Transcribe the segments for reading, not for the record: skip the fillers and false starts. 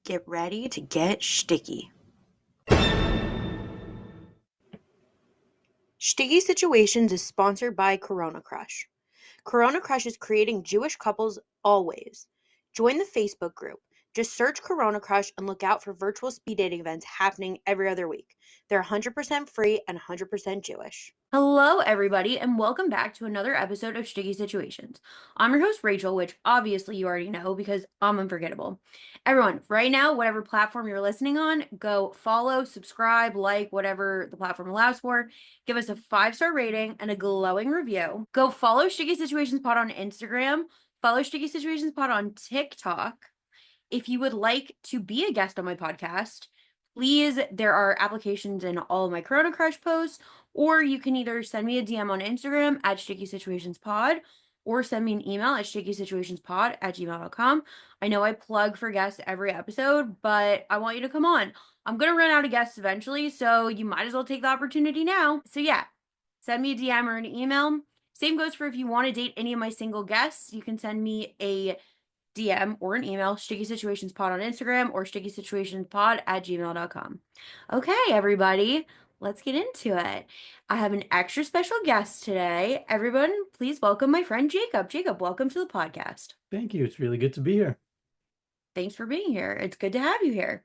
Get ready to get sticky. Sticky Situations is sponsored by Corona Crush. Corona Crush is creating Jewish couples always. Join the Facebook group. Just search Corona Crush and look out for virtual speed dating events happening every other week. They're 100% free and 100% Jewish. Hello, everybody, and welcome back to another episode of Sticky Situations. I'm your host, Rachel, which obviously you already know because I'm unforgettable. Everyone, right now, whatever platform you're listening on, go follow, subscribe, like, whatever the platform allows for. Give us a 5-star rating and a glowing review. Go follow Sticky Situations Pod on Instagram. Follow Sticky Situations Pod on TikTok. If you would like to be a guest on my podcast, please, there are applications in all of my Corona Crush posts, or you can either send me a DM on Instagram at stickysituationspod or send me an email at stickysituationspod@gmail.com. I know I plug for guests every episode, but I want you to come on. I'm going to run out of guests eventually, so you might as well take the opportunity now. So yeah, send me a DM or an email. Same goes for if you want to date any of my single guests. You can send me a DM or an email, stickysituationspod on Instagram or stickysituationspod@gmail.com. Okay, everybody, let's get into it. I have an extra special guest today. Everyone, please welcome my friend Jacob. Jacob, welcome to the podcast. Thank you. It's really good to be here. Thanks for being here. It's good to have you here.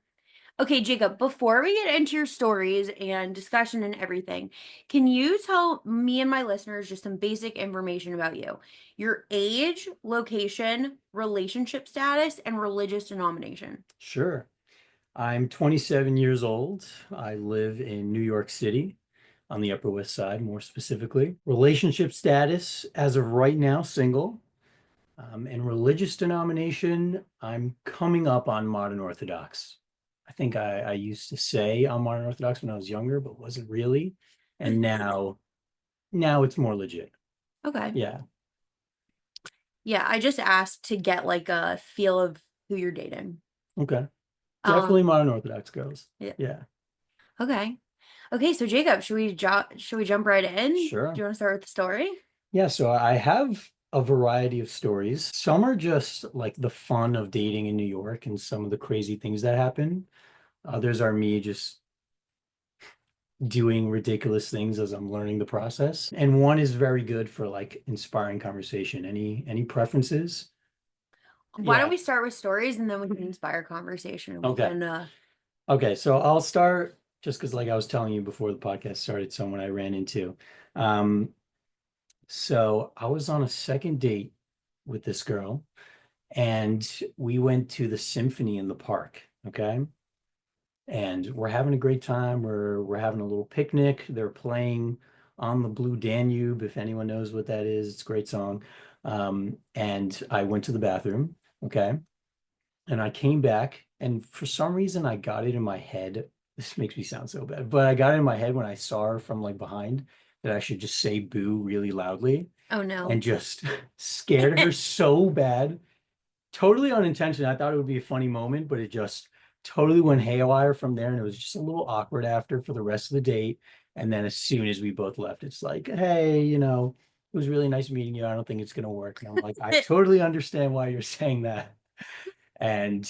Okay, Jacob, before we get into your stories and discussion and everything, can you tell me and my listeners just some basic information about you? Your age, location, relationship status, and religious denomination. Sure. I'm 27 years old. I live in New York City on the Upper West Side, more specifically. Relationship status, as of right now, single. And religious denomination, I'm coming up on modern Orthodox. I think I used to say I'm modern Orthodox when I was younger, but wasn't really. And now it's more legit. Okay. Yeah. Yeah, I just asked to get like a feel of who you're dating. Okay. Definitely Um, modern Orthodox girls. yeah. Yeah. Okay. Okay, so Jacob, should we jump right in? Do Sure. you want to start with the story? Yeah, so I have a variety of stories. Some are just like the fun of dating in New York and some of the crazy things that happen. Others are me just doing ridiculous things as I'm learning the process. And one is very good for like inspiring conversation. Any preferences? Why don't Yeah. we start with stories and then we can inspire conversation and we Okay. can Okay, so I'll start just because like I was telling you before the podcast started, someone I ran into. Um, so I was on a second date with this girl. And we went to the symphony in the park. Okay. And we're having a great time. We're having a little picnic. They're playing on the Blue Danube, if anyone knows what that is. It's a great song. And I went to the bathroom. Okay. And I came back, and for some reason I got it in my head. This makes me sound so bad, but I got it in my head when I saw her from like behind that I should just say boo really loudly oh no. and just scared her so bad, totally unintentional. I thought it would be a funny moment, but it just totally went haywire from there. And it was just a little awkward after for the rest of the date. And then as soon as we both left, it's like, hey, it was really nice meeting you. I don't think it's going to work. And I'm like, I totally understand why you're saying that. And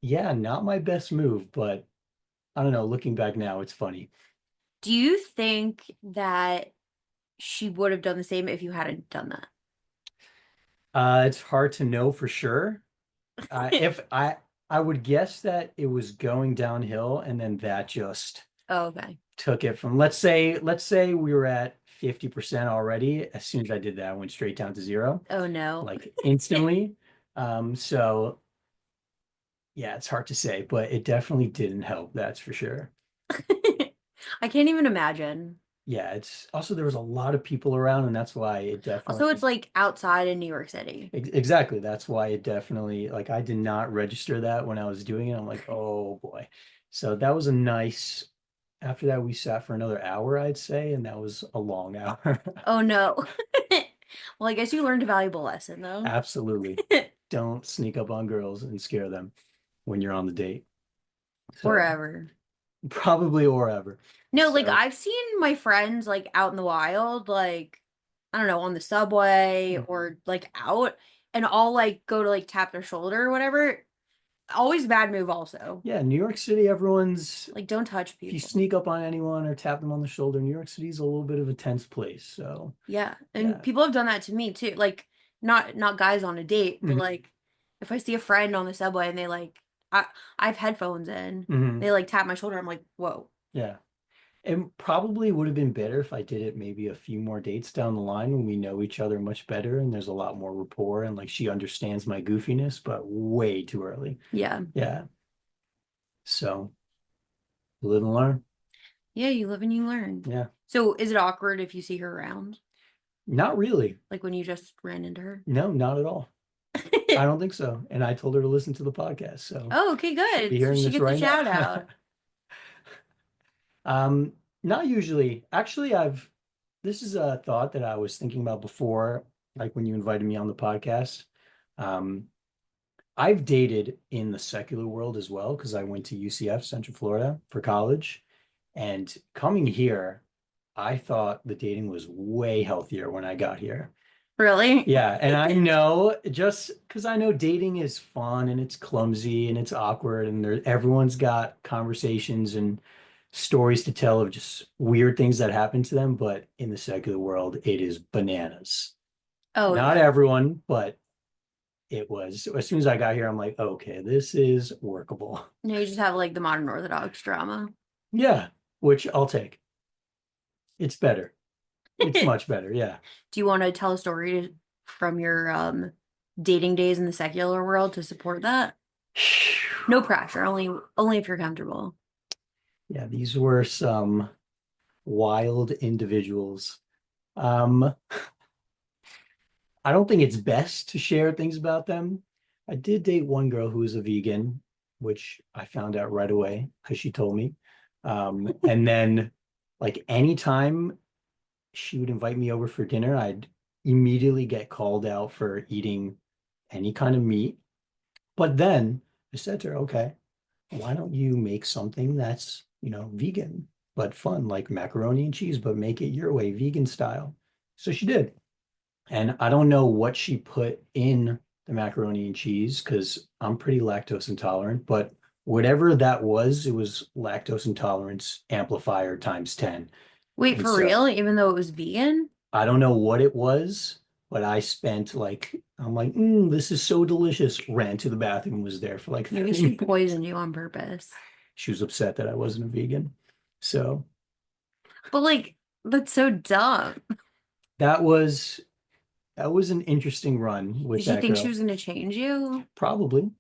yeah, not my best move, but I don't know. Looking back now, it's funny. Do you think that she would have done the same if you hadn't done It's hard to know for sure. that? If I would guess that it was going downhill and then that just Oh, okay. took it from let's say we were at 50% already. As soon as I did that, I went straight down to zero, Oh no. like instantly. So yeah, it's hard to say, but it definitely didn't help, that's for sure. I can't even imagine. Yeah, it's also there was a lot of people around, and that's why it Also, it's definitely like outside in New York City. exactly that's why it definitely like I did not register that when I was doing it. I'm like, oh boy. So that was a nice after that we sat for another hour, I'd say, and that was a long hour. Oh no. Well, I guess you learned a valuable lesson though. Absolutely. Don't sneak up on girls and scare them when you're on the date. So Forever. probably or ever. No, like So I've seen my friends like out in the wild, like I don't know, on the subway mhm. or like out, and I'll like go to like tap their shoulder or whatever. always a bad move also. Yeah, New York City, everyone's Like, don't touch if you people. sneak up on anyone or tap them on the shoulder, New York City's a little bit of a tense place. So Yeah. And yeah. people have done that to me too. Like, not guys on a date, but Mhm. like if I see a friend on the subway and they like I have headphones in, Mhm. they like tap my shoulder, I'm like, whoa. Yeah. It probably would have been better if I did it maybe a few more dates down the line when we know each other much better and there's a lot more rapport and like she understands my goofiness, but way too early. Yeah. Yeah. So live and learn. Yeah, you live and you learn. Yeah. So is it awkward if you see her around? Not really. Like when you just ran into her? No, not at all. I don't think so. And I told her to listen to the podcast, so Oh, okay, she'll be good. So hearing she this gets a right now. shout out. Um, Not usually. Actually, this is a thought that I was thinking about before, like when you invited me on the podcast. Um, I've dated in the secular world as well because I went to UCF, Central Florida, for college. And coming here, I thought the dating was way healthier when I got here. Really? Yeah, and I know just because I know dating is fun and it's clumsy and it's awkward and everyone's got conversations and stories to tell of just weird things that happen to them, but in the secular world, it is bananas. Oh Not yeah. everyone, but it was. As soon as I got here, I'm like, okay, this is workable. No, you just have like the modern Orthodox drama. Yeah, which I'll take. It's better. It's much better. Yeah. Do you want to tell a story from your dating days in the secular world to support that? No pressure, only if you're comfortable. Yeah, these were some wild individuals. Um, I don't think it's best to share things about them. I did date one girl who was a vegan, which I found out right away because she told me. And then like anytime she would invite me over for dinner, I'd immediately get called out for eating any kind of meat. But then I said to her, okay, why don't you make something that's, vegan, but fun, like macaroni and cheese, but make it your way, vegan style. So she did. And I don't know what she put in the macaroni and cheese because I'm pretty lactose intolerant, but whatever that was, it was lactose intolerance amplifier times 10. Wait, And for so real? Even though it was vegan? I don't know what it was, but I spent I'm like, this is so delicious. Ran to the bathroom and was there for like Maybe 30 she minutes. poisoned you on purpose. She was upset that I wasn't a vegan. So But like, that's so dumb. that was that was an interesting run Did with she that think she girl. was gonna change you? Probably,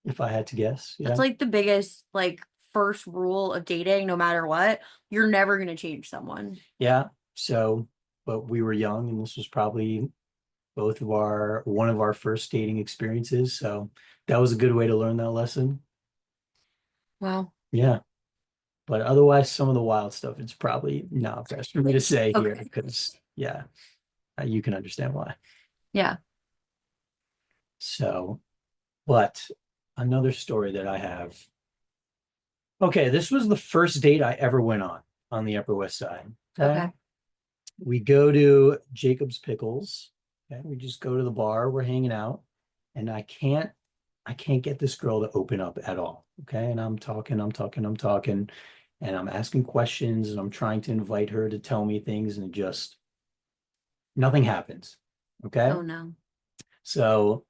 if I had to guess. That's Yeah. like the biggest like first rule of dating, no matter what. You're never gonna change someone. Yeah. So, but we were young and this was probably one of our first dating experiences. So that was a good way to learn that lesson. Wow. Yeah. But otherwise, some of the wild stuff, it's probably not best for me to say here Okay. because, yeah, you can understand why. Yeah. So, but another story that I have. Okay, this was the first date I ever went on the Upper West Side. Okay. Okay. We go to Jacob's Pickles. Okay. We just go to the bar, we're hanging out, and I can't get this girl to open up at all. Okay. And I'm talking, and I'm asking questions and I'm trying to invite her to tell me things, and it just nothing happens. Okay. Oh no. So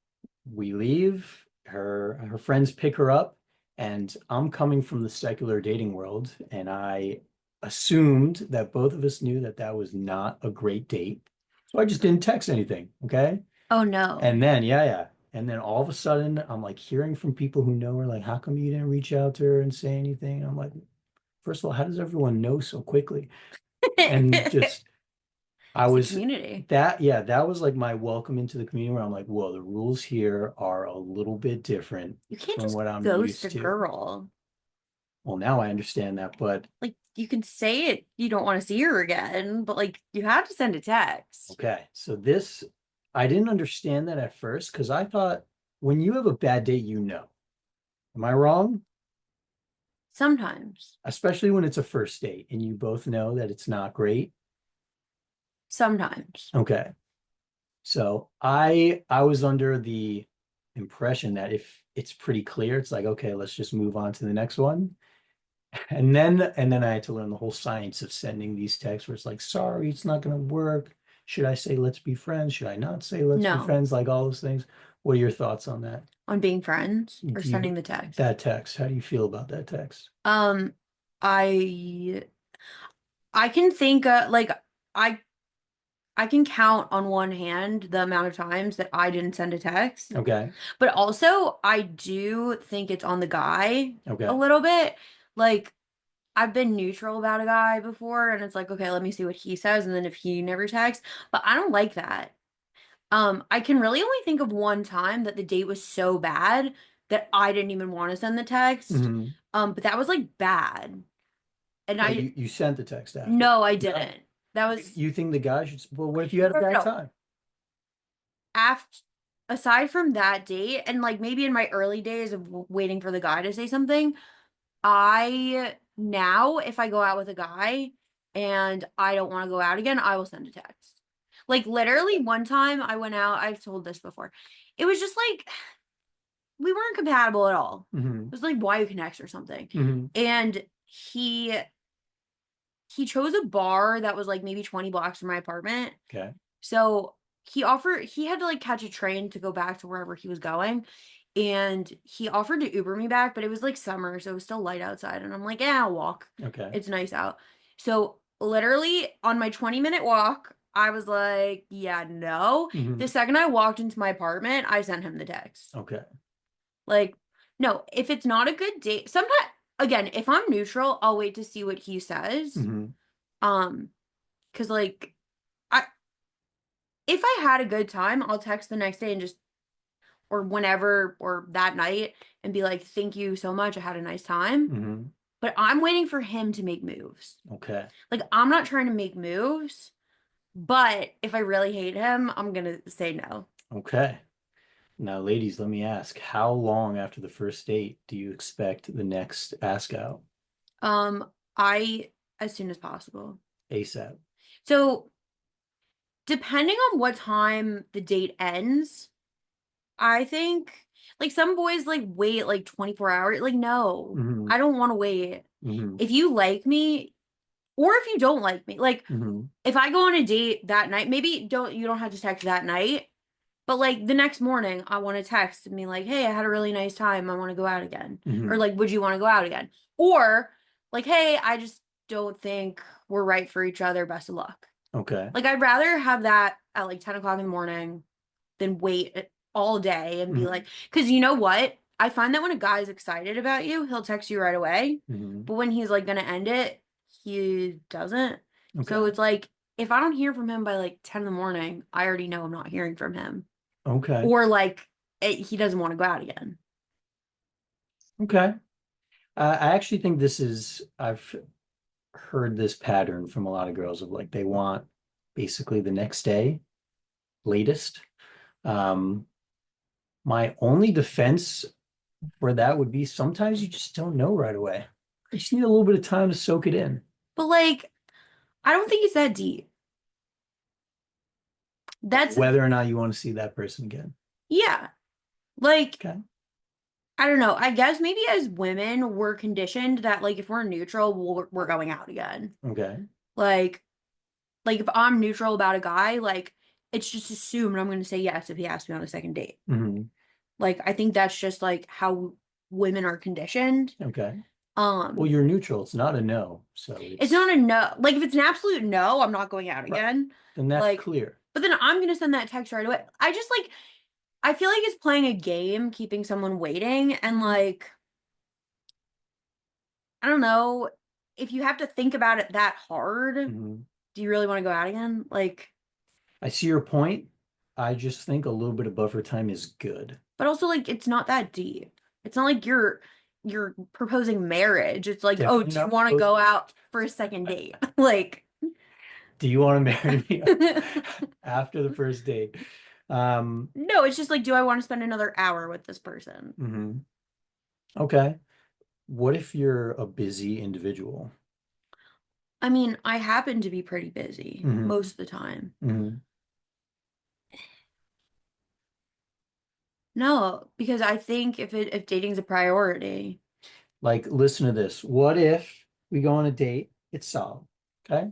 we leave, her friends pick her up, and I'm coming from the secular dating world, and I assumed that both of us knew that that was not a great date. So I just didn't text anything, okay? Oh no. And then, yeah, yeah. And then all of a sudden, I'm like hearing from people who know her, like, how come you didn't reach out to her and say anything? I'm like, first of all, how does everyone know so quickly? And just I It's a was community. yeah, that was like my welcome into the community where I'm like, whoa, the rules here are a little bit different You can't from just what I'm ghost a used to. girl. Well, now I understand that, but Like you can say it you don't want to see her again, but like you have to send a text. okay. So this, I didn't understand that at first because I thought when you have a bad date, you know. Am I wrong? Sometimes. Especially when it's a first date and you both know that it's not great. Sometimes. Okay. So I was under the impression that if it's pretty clear, it's like, okay, let's just move on to the next one. And then I had to learn the whole science of sending these texts where it's like, sorry, it's not gonna work. Should I say let's be friends? Should I not say let's be No. friends? Like all those things. What are your thoughts on that? On being friends or Do sending you the text. that text? How do you feel about that text? Um, I I can think like I I can count on one hand the amount of times that I didn't send a text. Okay. But also I do think it's on the guy a Okay. little bit. Like I've been neutral about a guy before and it's like, okay, let me see what he says and then if he never texts, but I don't like that. I can really only think of one time that the date was so bad that I didn't even want to send the text. Hmm. But that was like bad. And Oh, I you sent the text after. no, I No. didn't. That was You think the guy should, well, what if you had a no, no, bad no. time? After aside from that date and like maybe in my early days of waiting for the guy to say something, I now if I go out with a guy and I don't want to go out again, I will send a text. Like literally one time I went out, I've told this before. It was just like we weren't compatible at all. Hmm. It was like why you connects or something. Hmm. And he chose a bar that was like maybe 20 blocks from my apartment. Okay. So he had to like catch a train to go back to wherever he was going. And he offered to Uber me back, but it was like summer, so it was still light outside. And I'm like, yeah, I'll walk. Okay. It's nice out. So literally on my 20-minute walk, I was like, yeah, no. Hmm. The second I walked into my apartment, I sent him the text. Okay. Like, no, if it's not a good date, sometimes again, if I'm neutral, I'll wait to see what he says. Hmm. Um, because like I if I had a good time, I'll text the next day and just or whenever or that night and be like, "Thank you so much. I had a nice time." Hmm. But I'm waiting for him to make moves. Okay. Like I'm not trying to make moves, but if I really hate him, I'm gonna say no. Okay. Now, ladies, let me ask, how long after the first date do you expect the next ask out? I as soon as possible. ASAP. So depending on what time the date ends, I think like some boys like wait like 24 hours. Like, no, Hmm. I don't want to wait. Hmm. If you like me, or if you don't like me, like Hmm. if I go on a date that night, maybe you don't have to text that night, but like the next morning, I want to text me like, hey, I had a really nice time. I want to go out again. Or Hmm. like, would you want to go out again? Or like, hey, I just don't think we're right for each other. Best of luck. Okay. Like I'd rather have that at like 10 o'clock in the morning than wait all day and be Hmm. like, because you know what? I find that when a guy's excited about you, he'll text you right away. Hmm. But when he's like gonna end it, he doesn't. So Okay. it's like if I don't hear from him by like 10 in the morning, I already know I'm not hearing from him. Okay. Or like he doesn't want to go out again. Okay. I actually think I've heard this pattern from a lot of girls of like they want basically the next day, latest. Um, my only defense for that would be sometimes you just don't know right away. You just need a little bit of time to soak it in. But like, I don't think it's that deep. That's Whether or not you want to see that person again. yeah. Like Okay. I don't know. I guess maybe as women, we're conditioned that like if we're neutral, we're going out again. Okay. Like if I'm neutral about a guy, like it's just assumed I'm going to say yes if he asks me on a second date. Hmm. Like I think that's just like how women are conditioned. Okay. Well, Um you're neutral. It's not a no. So it's not it's a no. Like if it's an absolute no, I'm not going out right. again. Then that's Like clear. but then I'm going to send that text right away. I just like I feel like it's playing a game, keeping someone waiting and like I don't know, if you have to think about it that hard, Hmm. do you really want to go out again? Like I see your point. I just think a little bit of buffer time is good. but also like it's not that deep. It's not like you're proposing marriage. It's like, oh, Definitely do you not want to proposing. go out for a second date? Like Do you want to marry me no, after the first date? Um, it's just like, do I want to spend another hour with this person? mhm. Okay. What if you're a busy individual? I mean, I happen to be pretty busy Hmm. most of the time. Hmm. No, because I think if dating's a priority. Like, listen to this. What if we go on a date? It's solid. Okay.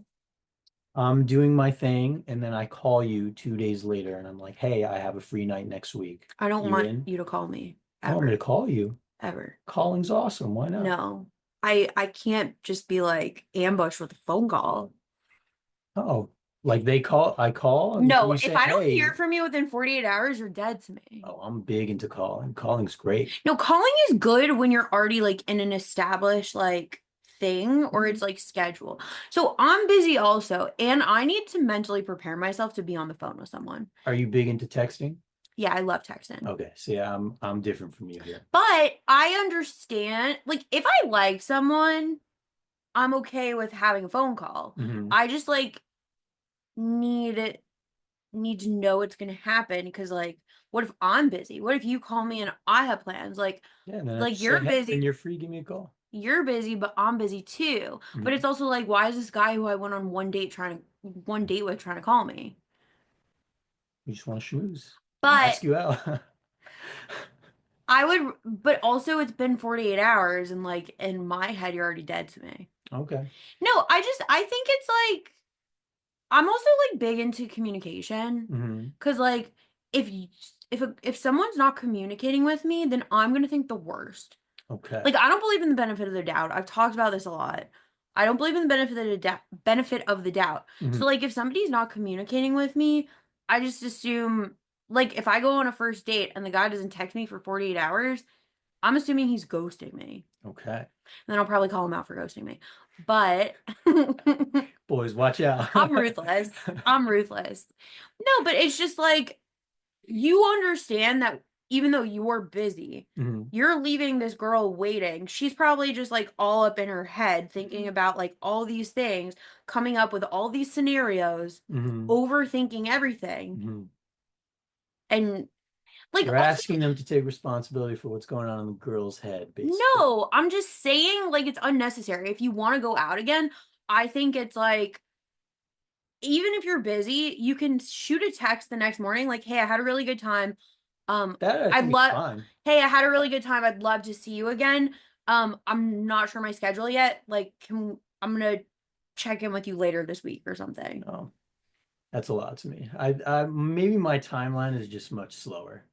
I'm doing my thing, and then I call you 2 days later, and I'm like, hey, I have a free night next week. I don't You want in? you to call me You want me to ever. call you? Ever. Calling's awesome. Why not? No. I can't just be like ambushed with a phone call. Oh, like I call, and No, you if say, I don't hear hey, from you within 48 hours, you're dead to me. oh, I'm big into calling. Calling's great. No, calling is good when you're already like in an established like thing or Mhm. it's like scheduled. So I'm busy also, and I need to mentally prepare myself to be on the phone with someone. Are you big into texting? Yeah, I love texting. Okay, see, I'm different from you here. But I understand, like, if I like someone, I'm okay with having a phone call. Hmm. I just like need it need to know it's gonna happen because like what if I'm busy? What if you call me and I have plans? Yeah, and then I Like just say, you're hey, when busy, you're free, give me a call. but I'm busy too. But Hmm. it's also like, why is this guy who I went on one date with trying to call me? You just want to schmooze. But Ask you out. but also it's been 48 hours and like in my head you're already dead to me. Okay. No, I think it's like I'm also like big into communication Hmm. because like if you, if someone's not communicating with me, then I'm gonna think the worst. Okay. Like I don't believe in the benefit of the doubt. I've talked about this a lot. I don't believe in the benefit of the doubt. Hmm. So like if somebody's not communicating with me, I just assume like if I go on a first date and the guy doesn't text me for 48 hours, I'm assuming he's ghosting me. Okay. And then I'll probably call him out for ghosting me. But Boys, watch out. I'm ruthless. I'm ruthless. No, but it's just like you understand that even though you're busy, Hmm. you're leaving this girl waiting. She's probably just like all up in her head thinking about like all these things, coming up with all these scenarios, Hmm. overthinking everything. Hmm. And like You're also asking them to take responsibility for what's going on in the girl's head, basically. no, I'm just saying like it's unnecessary. If you want to go out again, I think it's like even if you're busy, you can shoot a text the next morning like, "Hey, I had a really good time. That I I'd think is love fine. Hey, I had a really good time. I'd love to see you again. I'm not sure my schedule yet. Like, I'm gonna check in with you later this week or something." Oh, that's a lot to me. I maybe my timeline is just much slower.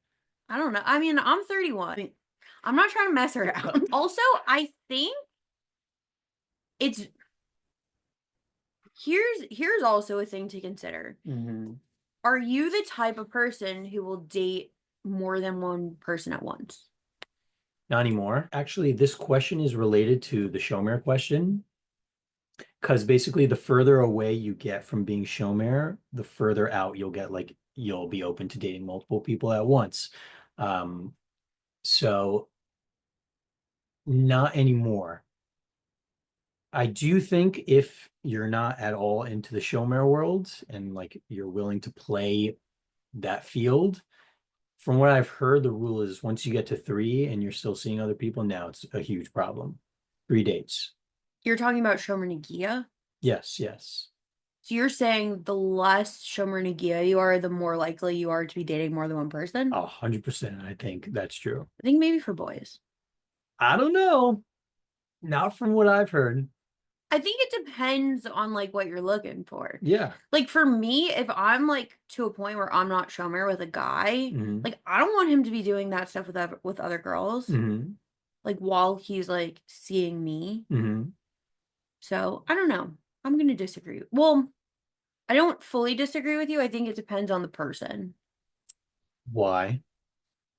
I don't know. I mean, I'm 31. I'm not trying to mess around. Also, I think it's here's also a thing to consider. Hmm. Are you the type of person who will date more than one person at once? Not anymore. Actually, this question is related to the Shomer question because basically the further away you get from being Shomer, the further out you'll get, like you'll be open to dating multiple people at once. Um, so not anymore. I do think if you're not at all into the Shomer world and like you're willing to play that field, from what I've heard, the rule is once you get to three and you're still seeing other people, now it's a huge problem. 3 dates. You're talking about Shomer Negiah? Yes, yes. So you're saying the less Shomer Negiah you are, the more likely you are to be dating more than one person? 100%. I think that's true. I think maybe for boys. I don't know. Not from what I've heard. I think it depends on like what you're looking for. Yeah. Like for me, if I'm like to a point where I'm not Shomer with a guy, Hmm. like I don't want him to be doing that stuff with other girls, Hmm. like while he's like seeing me. Hmm. So I don't know. I'm gonna disagree. Well, I don't fully disagree with you. I think it depends on the person. Why?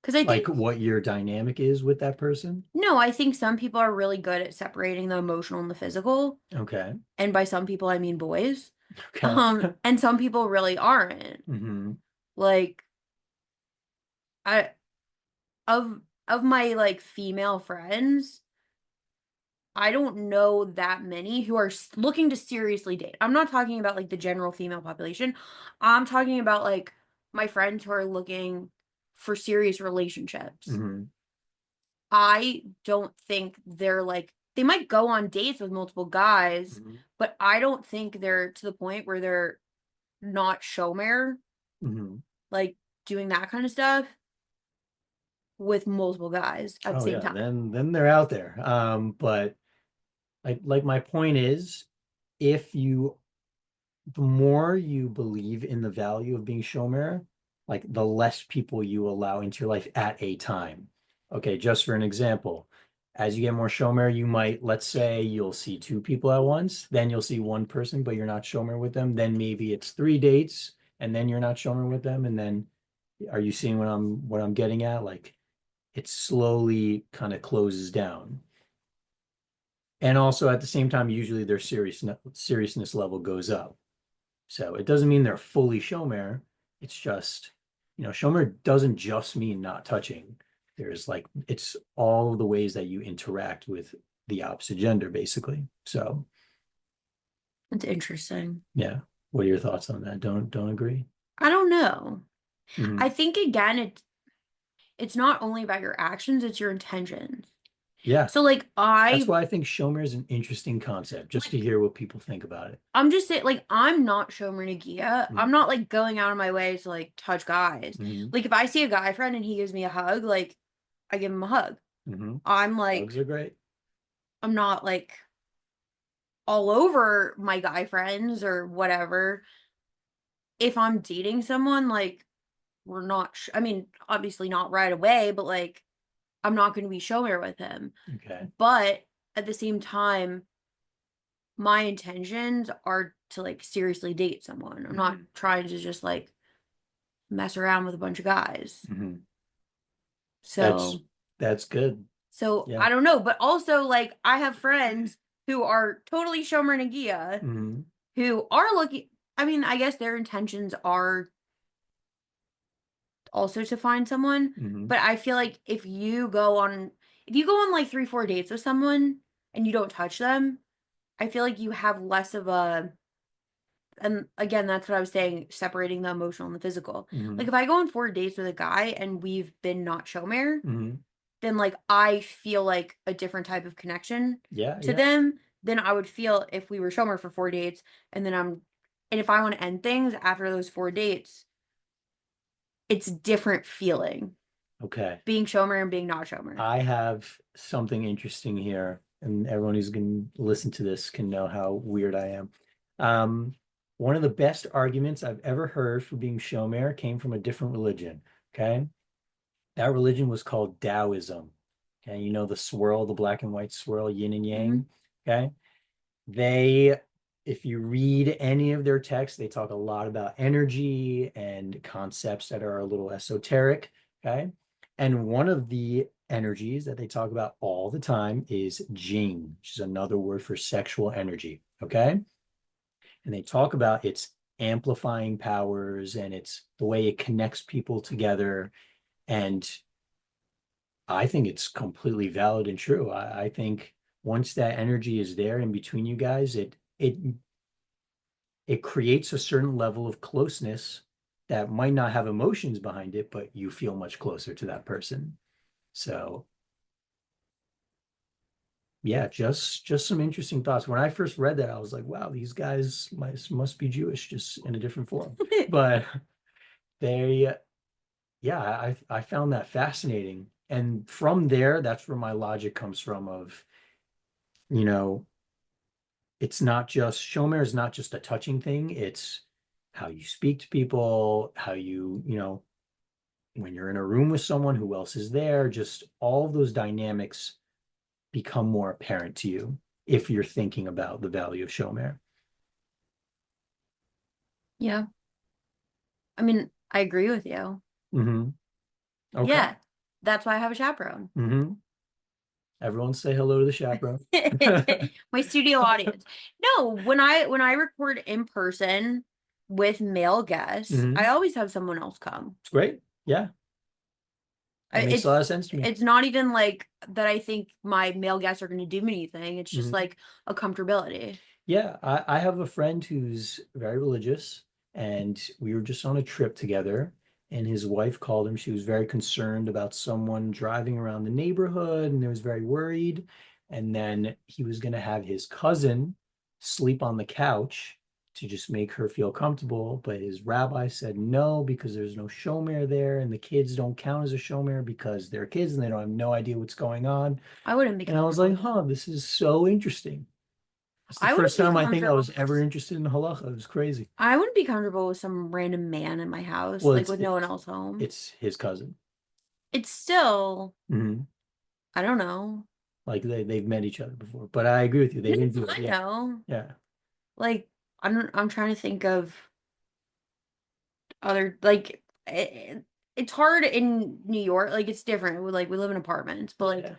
Because I Like think what your dynamic is with that person? no, I think some people are really good at separating the emotional and the physical. Okay. And by some people, I mean boys. Okay. And some people really aren't. Hmm. Like I of my like female friends, I don't know that many who are looking to seriously date. I'm not talking about like the general female population. I'm talking about like my friends who are looking for serious relationships. Hmm. I don't think they're like they might go on dates with multiple guys, Hmm. but I don't think they're to the point where they're not Shomer, Hmm. like doing that kind of stuff. with multiple guys at the Oh same yeah, time. then they're out there. But like my point is, if you the more you believe in the value of being Shomer, like the less people you allow into your life at a time. Okay, just for an example, as you get more Shomer, you might, let's say you'll see two people at once, then you'll see one person, but you're not Shomer with them. Then maybe it's 3 dates, and then you're not Shomer with them. And then are you seeing what I'm getting at? Like it slowly kind of closes down. And also at the same time, usually their seriousness level goes up. So it doesn't mean they're fully Shomer. It's just, Shomer doesn't just mean not touching. There's like, it's all the ways that you interact with the opposite gender, basically. So It's interesting. yeah. What are your thoughts on that? Don't agree? I don't know. I Mhm. think again, it's not only about your actions, it's your intentions. Yeah. So like That's why I think Shomer is an interesting concept, just to like hear what people think about it. I'm just saying, like, I'm not Shomer Negiah. Mhm. I'm not like going out of my way to like touch guys. Mhm. Like if I see a guy friend and he gives me a hug, like I give him a hug. Mhm. I'm Hugs like are great. I'm not like all over my guy friends or whatever. If I'm dating someone, like we're not I mean, obviously not right away, but like I'm not going to be Shomer with him. Okay. But at the same time, my intentions are to like seriously date someone. I'm not Mhm. trying to just like mess around with a bunch of guys. Mhm. That's So, that's good. so Yeah. I don't know, but also like I have friends who are totally Shomer Negiah Mhm. who are looking. I mean, I guess their intentions are also to find someone, Mhm. but I feel like if you go on like 3, 4 dates with someone and you don't touch them, I feel like you have less of a and again, that's what I was saying, separating the emotional and the physical. Like Mhm. if I go on 4 dates with a guy and we've been not Shomer, Mhm. then like I feel like a different type of connection Yeah, to yeah. them than I would feel if we were Shomer for 4 dates and and if I want to end things after those 4 dates, it's different feeling Okay. being Shomer and being not Shomer. I have something interesting here, and everyone who's going to listen to this can know how weird I am. Um, One of the best arguments I've ever heard for being Shomer came from a different religion. Okay. That religion was called Taoism. Okay. You know the swirl, the black and white swirl, yin and Hmm. yang. Okay. They, if you read any of their texts, they talk a lot about energy and concepts that are a little esoteric. Okay. And one of the energies that they talk about all the time is Jing, which is another word for sexual energy. Okay. And they talk about its amplifying powers and it's the way it connects people together. And I think it's completely valid and true. I think once that energy is there in between you guys, it creates a certain level of closeness that might not have emotions behind it, but you feel much closer to that person. So yeah, just some interesting thoughts. When I first read that, I was like, wow, these guys must be Jewish, just in a different form. But they, yeah, I found that fascinating. And from there, that's where my logic comes from of, you know, it's not just Shomer is not just a touching thing, it's how you speak to people, how when you're in a room with someone, who else is there, just all of those dynamics become more apparent to you if you're thinking about the value of Shomer. Yeah. I mean, I agree with you. Hmm. Okay. Yeah. That's why I have a chaperone. Hmm. Everyone say hello to the chaperone. My studio audience. No, when I record in person with male guests, I Hmm. always have someone else come. It's great. Yeah, that makes a It's lot of sense to me. it's not even like that I think my male guests are going to do anything. It's just Hmm. like a comfortability. Yeah, I have a friend who's very religious, and we were just on a trip together, and his wife called him. She was very concerned about someone driving around the neighborhood, and was very worried. And then he was going to have his cousin sleep on the couch, to just make her feel comfortable. But his rabbi said no because there's no shomer there, and the kids don't count as a shomer because they're kids and they don't have no idea what's going on. I wouldn't be And I was comfortable like, with that. huh, this is so interesting. It's the I wouldn't first be time I think I comfortable. was ever interested in halacha. It was crazy. I wouldn't be comfortable with some random man in my house, Well, like with no one else home. it's his cousin. It's still, Hmm. I don't know. Like they've met each other before. But I agree with you. They didn't do it. I Yeah. know. Yeah. Like, I'm trying to think of other, like, it's hard in New York. Like, it's different. We live in apartments, but like, Yeah.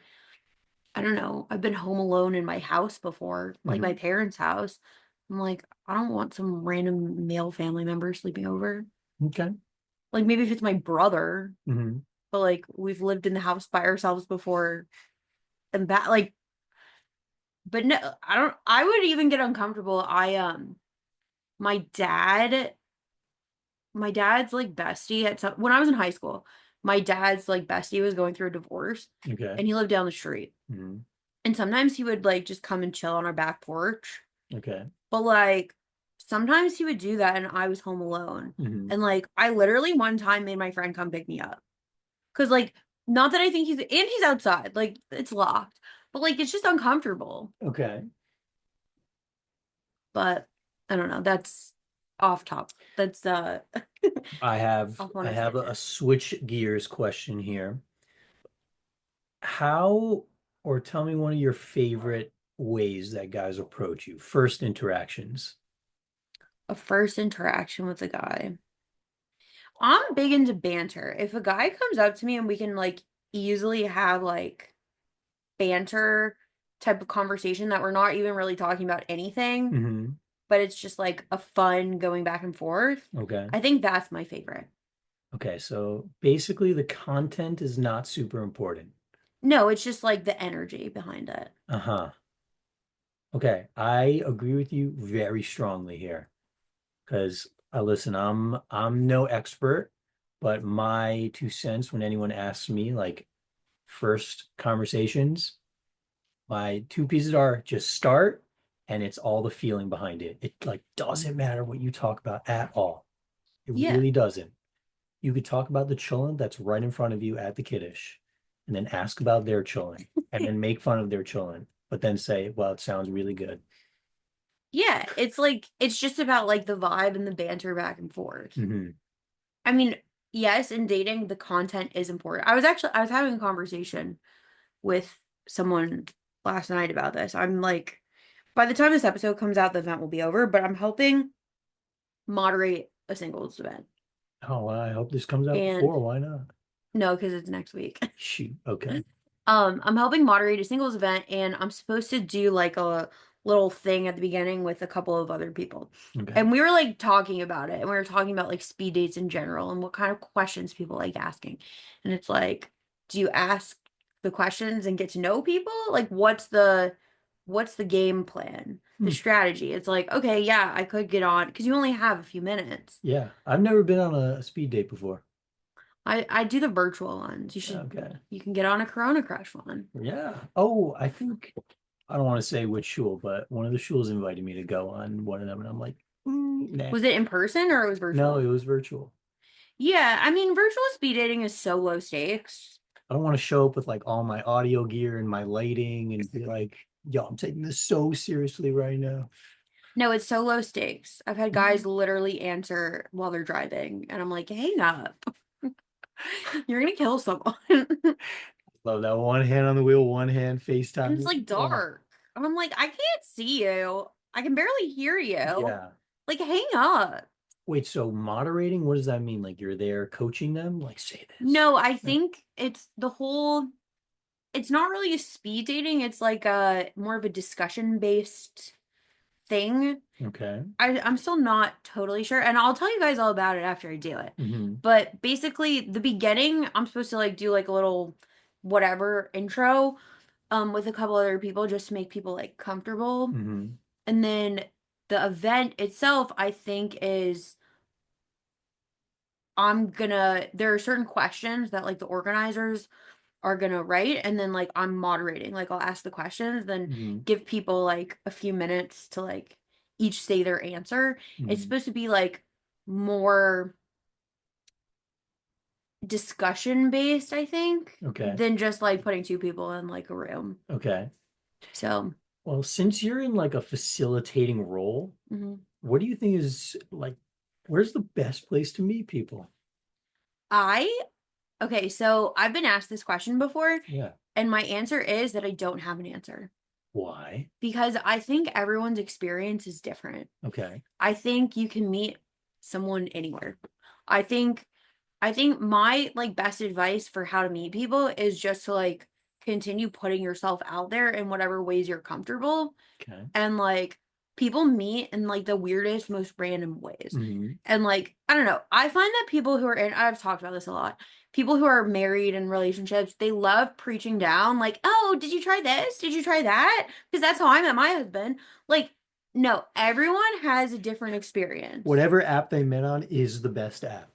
I don't know. I've been home alone in my house before, like my Hmm. parents' house. I'm like, I don't want some random male family member sleeping over. Okay. Like maybe if it's my brother, Hmm. but like we've lived in the house by ourselves before and that like but no, I don't I would even get uncomfortable. My dad my dad's like bestie at some when I was in high school, my dad's like bestie was going through a divorce Okay. and he lived down the street. Hmm. And sometimes he would like just come and chill on our back porch. Okay. But like sometimes he would do that and I was home alone. Hmm. And like I literally one time made my friend come pick me up. Cause like not that I think he's outside, like it's locked. But like it's just uncomfortable. Okay. But I don't know. That's off top. That's I have off on I a have a tangent. switch gears question here. How or tell me one of your favorite ways that guys approach you. First interactions. A first interaction with a guy. I'm big into banter. If a guy comes up to me and we can like easily have like banter type of conversation that we're not even really talking about anything, Hmm. but it's just like a fun going back and forth. Okay. I think that's my favorite. Okay. So basically the content is not super important. No, it's just like the energy behind it. Uh-huh. Okay. I agree with you very strongly here. Because listen, I'm no expert, but my 2 cents when anyone asks me like first conversations, my two pieces are just start and it's all the feeling behind it. It like doesn't matter what you talk about at all. It Yeah. really doesn't. You could talk about the chillin' that's right in front of you at the kiddush, and then ask about their chillin', and then make fun of their chillin', but then say, well, it sounds really good. Yeah, it's like it's just about like the vibe and the banter back and forth. Hmm. I mean, yes, in dating, the content is important. I was having a conversation with someone last night about this. I'm like, by the time this episode comes out, the event will be over, but I'm helping moderate a singles event. Oh, well, I hope this comes out And before. Why not? no, because it's next week. Shoot. Okay. I'm helping moderate a singles event and I'm supposed to do like a little thing at the beginning with a couple of other people. Okay. And we were like talking about it and we were talking about like speed dates in general and what kind of questions people like asking. And it's like, do you ask the questions and get to know people? Like what's the game plan? The Hmm. strategy. It's like, okay, yeah, I could get on because you only have a few minutes. Yeah. I've never been on a speed date before. I do the virtual ones. Okay. You can get on a Corona Crush one. Yeah. Oh, I think I don't want to say which shul, but one of the shuls invited me to go on one of them, and I'm like, nah. Was it in person or it was No, virtual? it was virtual. Yeah, I mean, virtual speed dating is so low stakes. I don't want to show up with like all my audio gear and my lighting and be like, yo, I'm taking this so seriously right now. No, it's so low stakes. I've had guys literally answer while they're driving, and I'm like, hang up. You're gonna kill someone. And Love that one hand on the wheel, one hand it's FaceTime. like Oh, dark. And I'm like, I can't see you. I can barely hear you. yeah. Like, hang up. Wait, so moderating, what does that mean? Like you're there coaching them? Like say this. No, I No. think it's not really a speed dating, it's like a more of a discussion based thing. Okay. I'm still not totally sure, and I'll tell you guys all about it after I do it. Hmm. But basically, the beginning, I'm supposed to like do like a little whatever intro with a couple other people just to make people like comfortable. Hmm. And then the event itself, I think is there are certain questions that like the organizers are gonna write and then like I'm moderating. Like I'll ask the questions, then Hmm. give people like a few minutes to like each say their answer. It's Mhm. supposed to be like more discussion based, I think, Okay. than just like putting two people in like a room. Okay. So, Well, since you're in like a facilitating role, mhm. what do you think is like, where's the best place to meet people? I Okay, so I've been asked this question before, Yeah. and my answer is that I don't have an answer Why? because I think everyone's experience is different. Okay. I think you can meet someone anywhere. I think I think my like best advice for how to meet people is just to like continue putting yourself out there in whatever ways you're comfortable. Okay. And like people meet in like the weirdest, most random ways. Hmm. And like, I don't know, I find that people who are in, I've talked about this a lot, people who are married in relationships, they love preaching down, like, oh, did you try this? Did you try that? Because that's how I met my husband. Like, no, everyone has a different experience. Whatever app they met on is the best app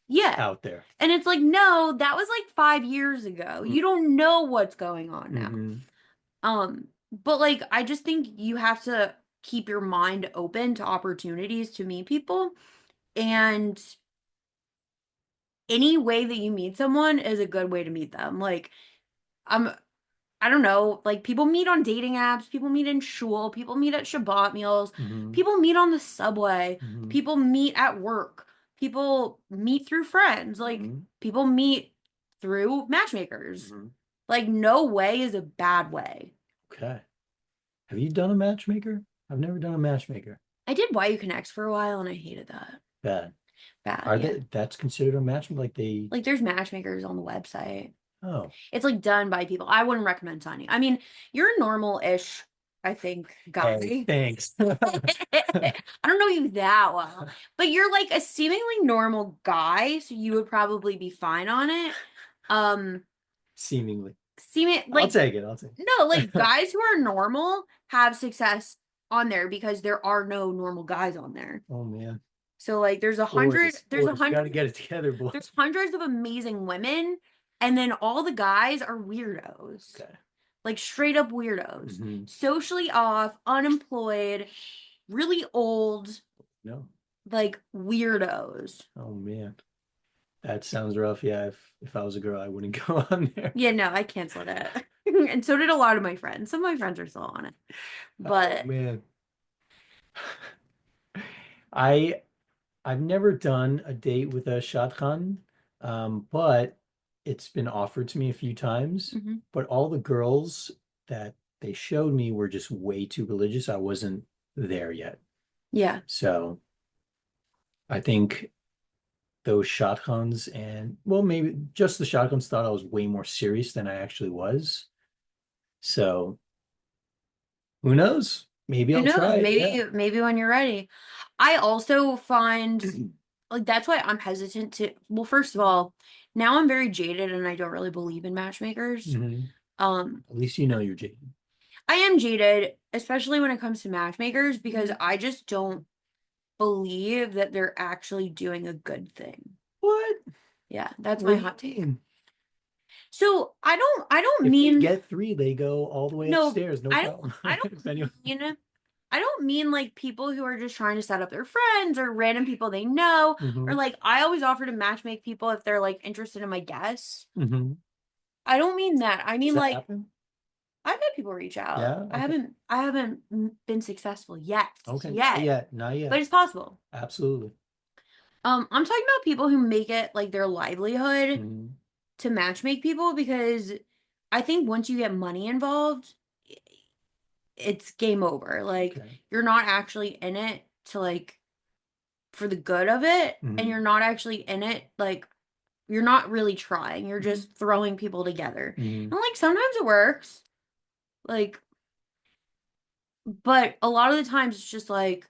Yeah. out there. And it's like, no, that was like 5 years ago. You don't know what's going on now. Mm-hmm. But like I just think you have to keep your mind open to opportunities to meet people. And any way that you meet someone is a good way to meet them. Like, um, I don't know, like people meet on dating apps, people meet in shul, people meet at Shabbat meals, Mm-hmm. people meet on the subway, Mm-hmm. people meet at work, people meet through friends, like Mm-hmm. people meet through matchmakers. Mm-hmm. Like, no way is a bad way. Okay. Have you done a matchmaker? I've never done a matchmaker. I did Why You Connect for a while and I hated that. Bad. Bad, Are yeah. they, that's considered a matchmaker? Like they, Like there's matchmakers on the website. oh, It's like done by people. I wouldn't recommend signing. I mean, you're a normal-ish, I think, hey, guy. thanks. I don't know you that well, but you're like a seemingly normal guy, so you would probably be fine on it. Um, Seemingly. seeming I'll like take it. I'll take no, like it. guys who are normal have success on there because there are no normal guys on there. Oh man. So like there's a hundred, Boys, there's a boys, we got to hundred, get it together, boys. there's hundreds of amazing women, and then all the guys are weirdos. Okay. Like straight up weirdos. Mm-hmm. Socially off, unemployed, really old, No. like weirdos. Oh man. That sounds rough. Yeah, if I was a girl, I wouldn't go on there. Yeah, no, I canceled it. And so did a lot of my friends. Some of my friends are still on it. Oh But man. I I've never done a date with a shadchan, but it's been offered to me a few times. mhm. But all the girls that they showed me were just way too religious. I wasn't there yet. Yeah. So I think those shadchans and well, maybe just the shadchans thought I was way more serious than I actually was. So who knows? Maybe Who I'll knows? try it. Yeah. Maybe when you're ready. I also find like that's why I'm hesitant to well, first of all, now I'm very jaded and I don't really believe in matchmakers. Mhm. Um, At least you know you're jaded. I am jaded, especially when it comes to matchmakers, because I just don't believe that they're actually doing a good thing. What? Yeah, that's What my do you hot take. mean? So I don't If they mean get three, they go all the way no, upstairs, no problem. I don't If anyone- mean I don't mean like people who are just trying to set up their friends or random people they know or Mhm. like I always offer to matchmake people if they're like interested in my guests. Mhm. I don't mean that. I Does mean that like happen? I've had people reach out. Yeah. Okay. I haven't been successful yet. Okay. Not Yet. yet. Not yet. But it's possible. Absolutely. I'm talking about people who make it like their livelihood Mhm. to matchmake people because I think once you get money involved, it's game over. Like Okay. you're not actually in it to like for the good of it, and Mhm. you're not actually in it like you're not really trying. You're just throwing people together. Mhm. And like sometimes it works. Like but a lot of the times it's just like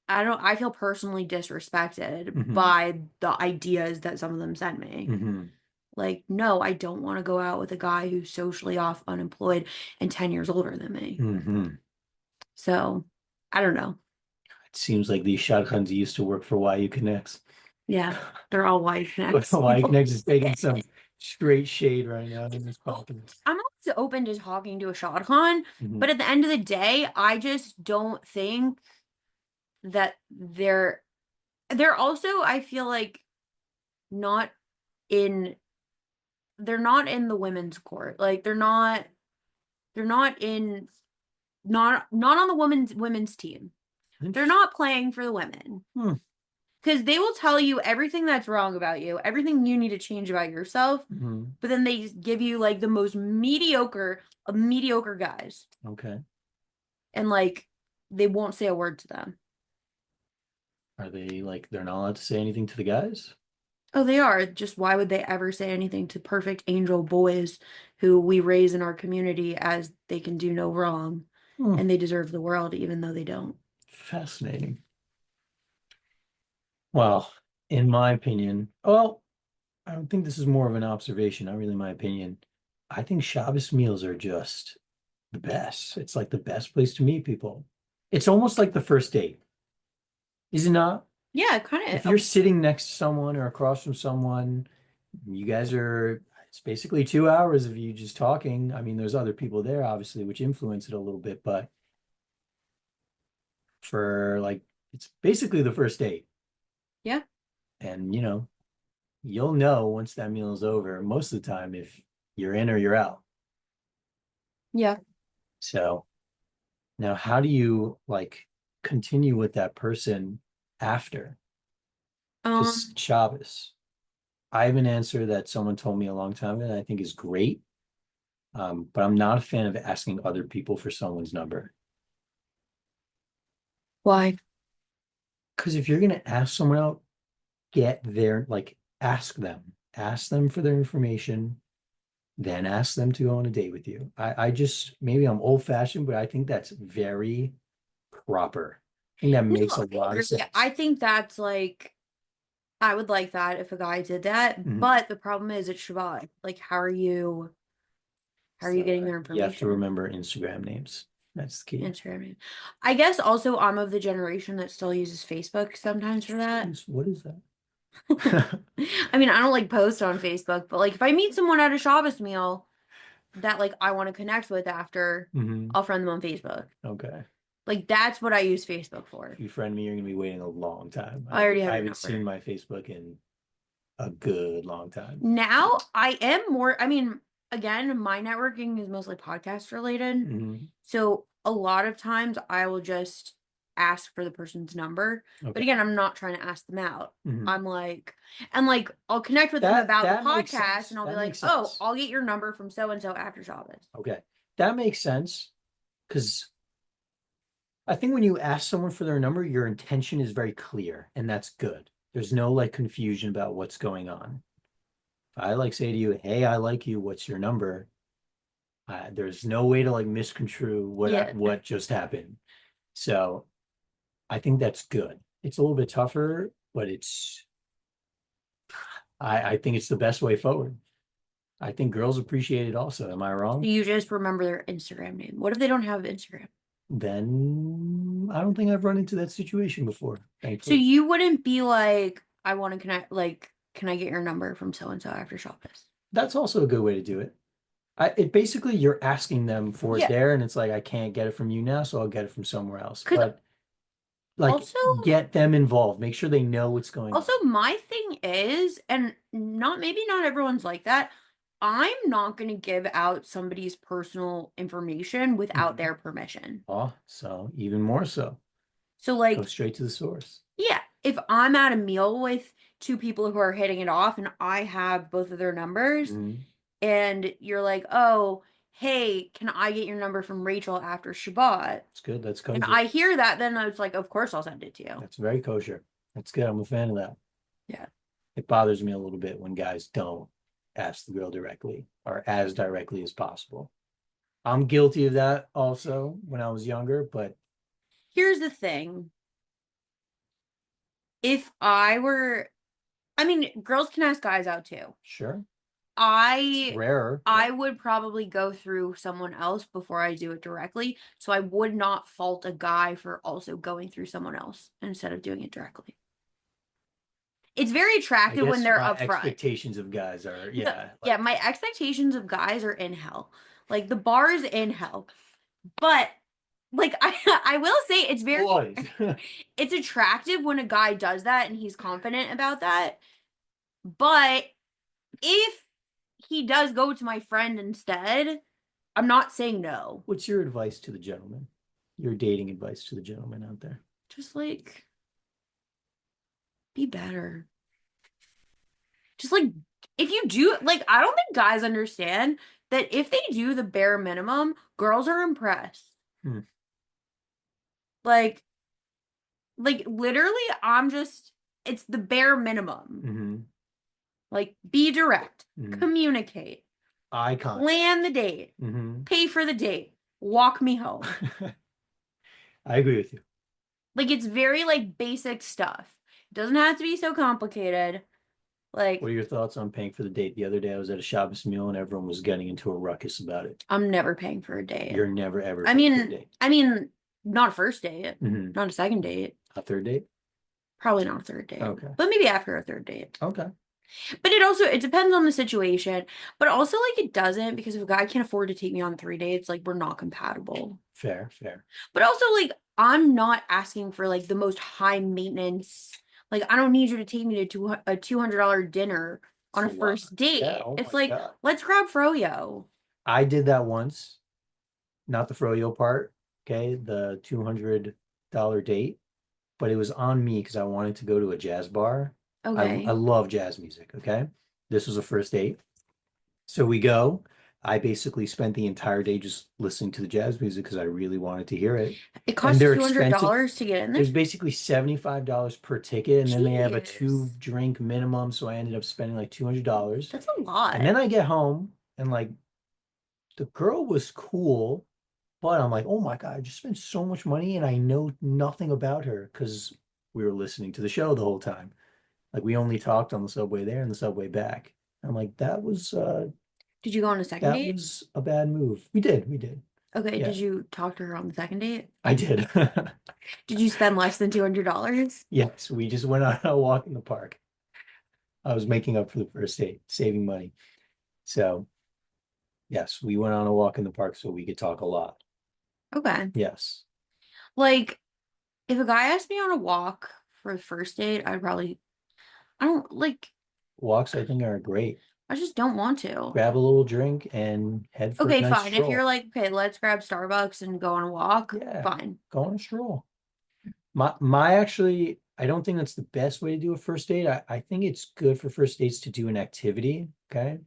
I feel personally disrespected Mhm. by the ideas that some of them send me. Mhm. Like, no, I don't want to go out with a guy who's socially off, unemployed, and 10 years older than me. Mhm. So, I don't know. It seems like these shotguns used to work for YU Connects. Yeah, they're all white connects. YU Connects is taking some straight shade right now in this podcast. I'm always open to talking to a shotgun, Mhm. but at the end of the day, I just don't think that they're also, I feel like, not in they're not in the women's court. Like they're not in not on the women's team. They're not playing for the women. Hmm. Because they will tell you everything that's wrong about you, everything you need to change about yourself, but then they give you like the most mediocre of mediocre guys. Okay. And like they won't say a word to them. Are they like they're not allowed to say anything to the guys? Oh, they are. Just why would they ever say anything to perfect angel boys who we raise in our community as they can do no wrong and they deserve the world even though they don't? Fascinating. Well, in my opinion, well, I don't think this is more of an observation, not really my opinion. I think Shabbos meals are just the best. It's like the best place to meet people. It's almost like the first date, is it not? Yeah, kind If of. you're sitting next to someone or across from someone, you guys are, it's basically 2 hours of you just talking. I mean, there's other people there, obviously, which influence it a little bit, but for like, it's basically the first date. Yeah. And, you'll know once that meal is over, most of the time, if you're in or you're out. Yeah. So now, how do you like continue with that person after? Because Shabbos, I have an answer that someone told me a long time ago that I think is great. But I'm not a fan of asking other people for someone's number. Why? Because if you're gonna ask someone out, get their like ask them for their information, then ask them to go on a date with you. I just maybe I'm old fashioned, but I think that's very proper. I think that No, makes a I lot of agree. sense. I think that's like I would like that if a guy did that, Mhm. but the problem is it's Shabbat. Like, how are you So getting their you have to information? remember Instagram names. That's the key. Instagram. I guess also I'm of the generation that still uses Facebook sometimes for that. What is that? I mean, I don't like post on Facebook, but like if I meet someone at a Shabbos meal that like I want to connect with after, Mhm. I'll friend them on Facebook. Okay. Like that's what I use Facebook for. If you friend me, you're gonna be waiting a long time. I already have I your haven't seen number. my Facebook in a good long time. Now I am more, I mean, again, my networking is mostly podcast related. Mhm. So a lot of times I will just ask for the person's number. But Okay. again, I'm not trying to ask them out. Mhm. I'm like, and like I'll connect with them about the That makes podcast sense. and I'll be That like, makes oh, sense. I'll get your number from so and so after Shabbos. Okay. That makes sense because I think when you ask someone for their number, your intention is very clear, and that's good. There's no like confusion about what's going on. I like say to you, "Hey, I like you. What's your number?" There's no way to like misconstrue Yeah. what just happened. So I think that's good. It's a little bit tougher, but I think it's the best way forward. I think girls appreciate it also. Am I So wrong? you just remember their Instagram name. What if they don't have Instagram? Then I don't think I've run into that situation before, So thankfully. you wouldn't be like, I want to connect, like, can I get your number from so and so after Shabbos? That's also a good way to do it. It basically you're asking them for it Yeah. there, and it's like I can't get it from you now, so I'll get it from somewhere else. Because But like also, get them involved. Make sure they know what's going on. my thing is, and not maybe not everyone's like that. I'm not going to give out somebody's personal information without Mhm. their permission. Oh, so even more so. So, Go like, straight to the source. yeah, if I'm at a meal with two people who are hitting it off and I have both of their numbers, Mhm. and you're like, oh, hey, can I get your number from Rachel after Shabbat? It's good. That's And kosher. I hear that, then I was like, of course I'll send it to you. That's very kosher. That's good. I'm a fan of that. Yeah. It bothers me a little bit when guys don't ask the girl directly or as directly as possible. I'm guilty of that also when I was younger, but Here's the thing. If I were, I mean, girls can ask guys out too. sure, it's I rarer. I would probably go through someone else before I do it directly. So I would not fault a guy for also going through someone else instead of doing it directly. It's very I attractive when guess they're my upfront. expectations of guys are, No, yeah, yeah, like my expectations of guys are in hell. Like the bar is in hell. But like I will say it's very Boys. it's attractive when a guy does that and he's confident about that. But if he does go to my friend instead, I'm not saying no. What's your advice to the gentleman? Your dating advice to the gentleman out there? Just like be better. Just like if you do like I don't think guys understand that if they do the bare minimum, girls are impressed. Hmm. Like literally it's the bare minimum. Mm-hmm. Like be direct, Mm-hmm. communicate, Eye contact. plan the date, Mm-hmm. pay for the date, walk me home. I agree with you. Like it's very like basic stuff. It doesn't have to be so complicated. Like What are your thoughts on paying for the date? The other day I was at a Shabbos meal and everyone was getting into a ruckus about it. I'm never paying for a date. You're never ever paying for a date. I mean, not a first date, Mm-hmm. not a second date, A third date? probably not a third date. Okay. But maybe after a third date. Okay. But it depends on the situation. But also like it doesn't because if a guy can't afford to take me on 3 dates, like we're not compatible. Fair. But also like I'm not asking for like the most high maintenance. Like I don't need you to take me to a $200 dinner on a It's a lot. first date. Yeah, oh It's my like God. let's grab froyo. I did that once. Not the froyo part, okay? The $200 date, but it was on me because I wanted to go to a jazz bar. Okay. I love jazz music, okay? This was a first date. So we go. I basically spent the entire day just listening to the jazz music because I really wanted to hear it. It costs they're $200 to get in there. There's basically $75 per ticket, and then they have a Jeez. 2-drink minimum, so I ended up spending like $200. That's a lot. And then I get home and like the girl was cool, but I'm like, oh my God, I just spent so much money and I know nothing about her because we were listening to the show the whole time. Like we only talked on the subway there and the subway back. I'm like, Did you go on a second that date? was a bad move. We did. Okay, Yeah. did you talk to her on the second date? I did. Did you spend less than $200? Yes, we just went on a walk in the park. I was making up for the first date, saving money. So, yes, we went on a walk in the park so we could talk a lot. Okay. Yes. Like, if a guy asked me on a walk for the first date, I don't like, Walks, I think, are great. I just don't want to. Grab a little drink and head for a Okay, nice fine. If stroll. you're like, okay, let's grab Starbucks and go on a walk, Yeah. fine. Go on a stroll. My actually, I don't think that's the best way to do a first date. I think it's good for first dates to do an activity, okay?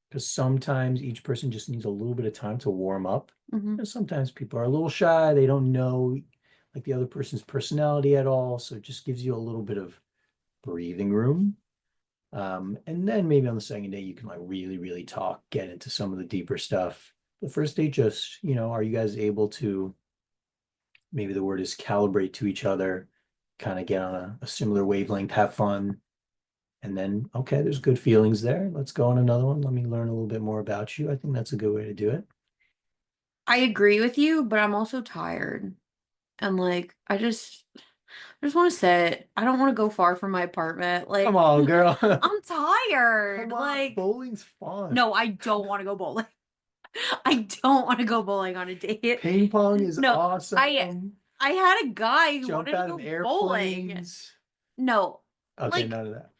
Because sometimes each person just needs a little bit of time to warm up. Mhm. And sometimes people are a little shy. They don't know like the other person's personality at all. So it just gives you a little bit of breathing room. And then maybe on the second date, you can like really, really talk, get into some of the deeper stuff. The first date, just, are you guys able to, maybe the word is calibrate to each other, kind of get on a similar wavelength, have fun. And then, okay, there's good feelings there. Let's go on another one. Let me learn a little bit more about you. I think that's a good way to do it. I agree with you, but I'm also tired. And like, I just want to sit. I don't want to go far from my apartment. Like, Come on, girl. I'm tired. Come on, Like, bowling's fun. no, I don't want to go bowling. I don't want to go bowling on a date. Ping pong is No, awesome. I had a guy who Jump wanted out to of go bowling. airplanes. No, Okay, like none of that.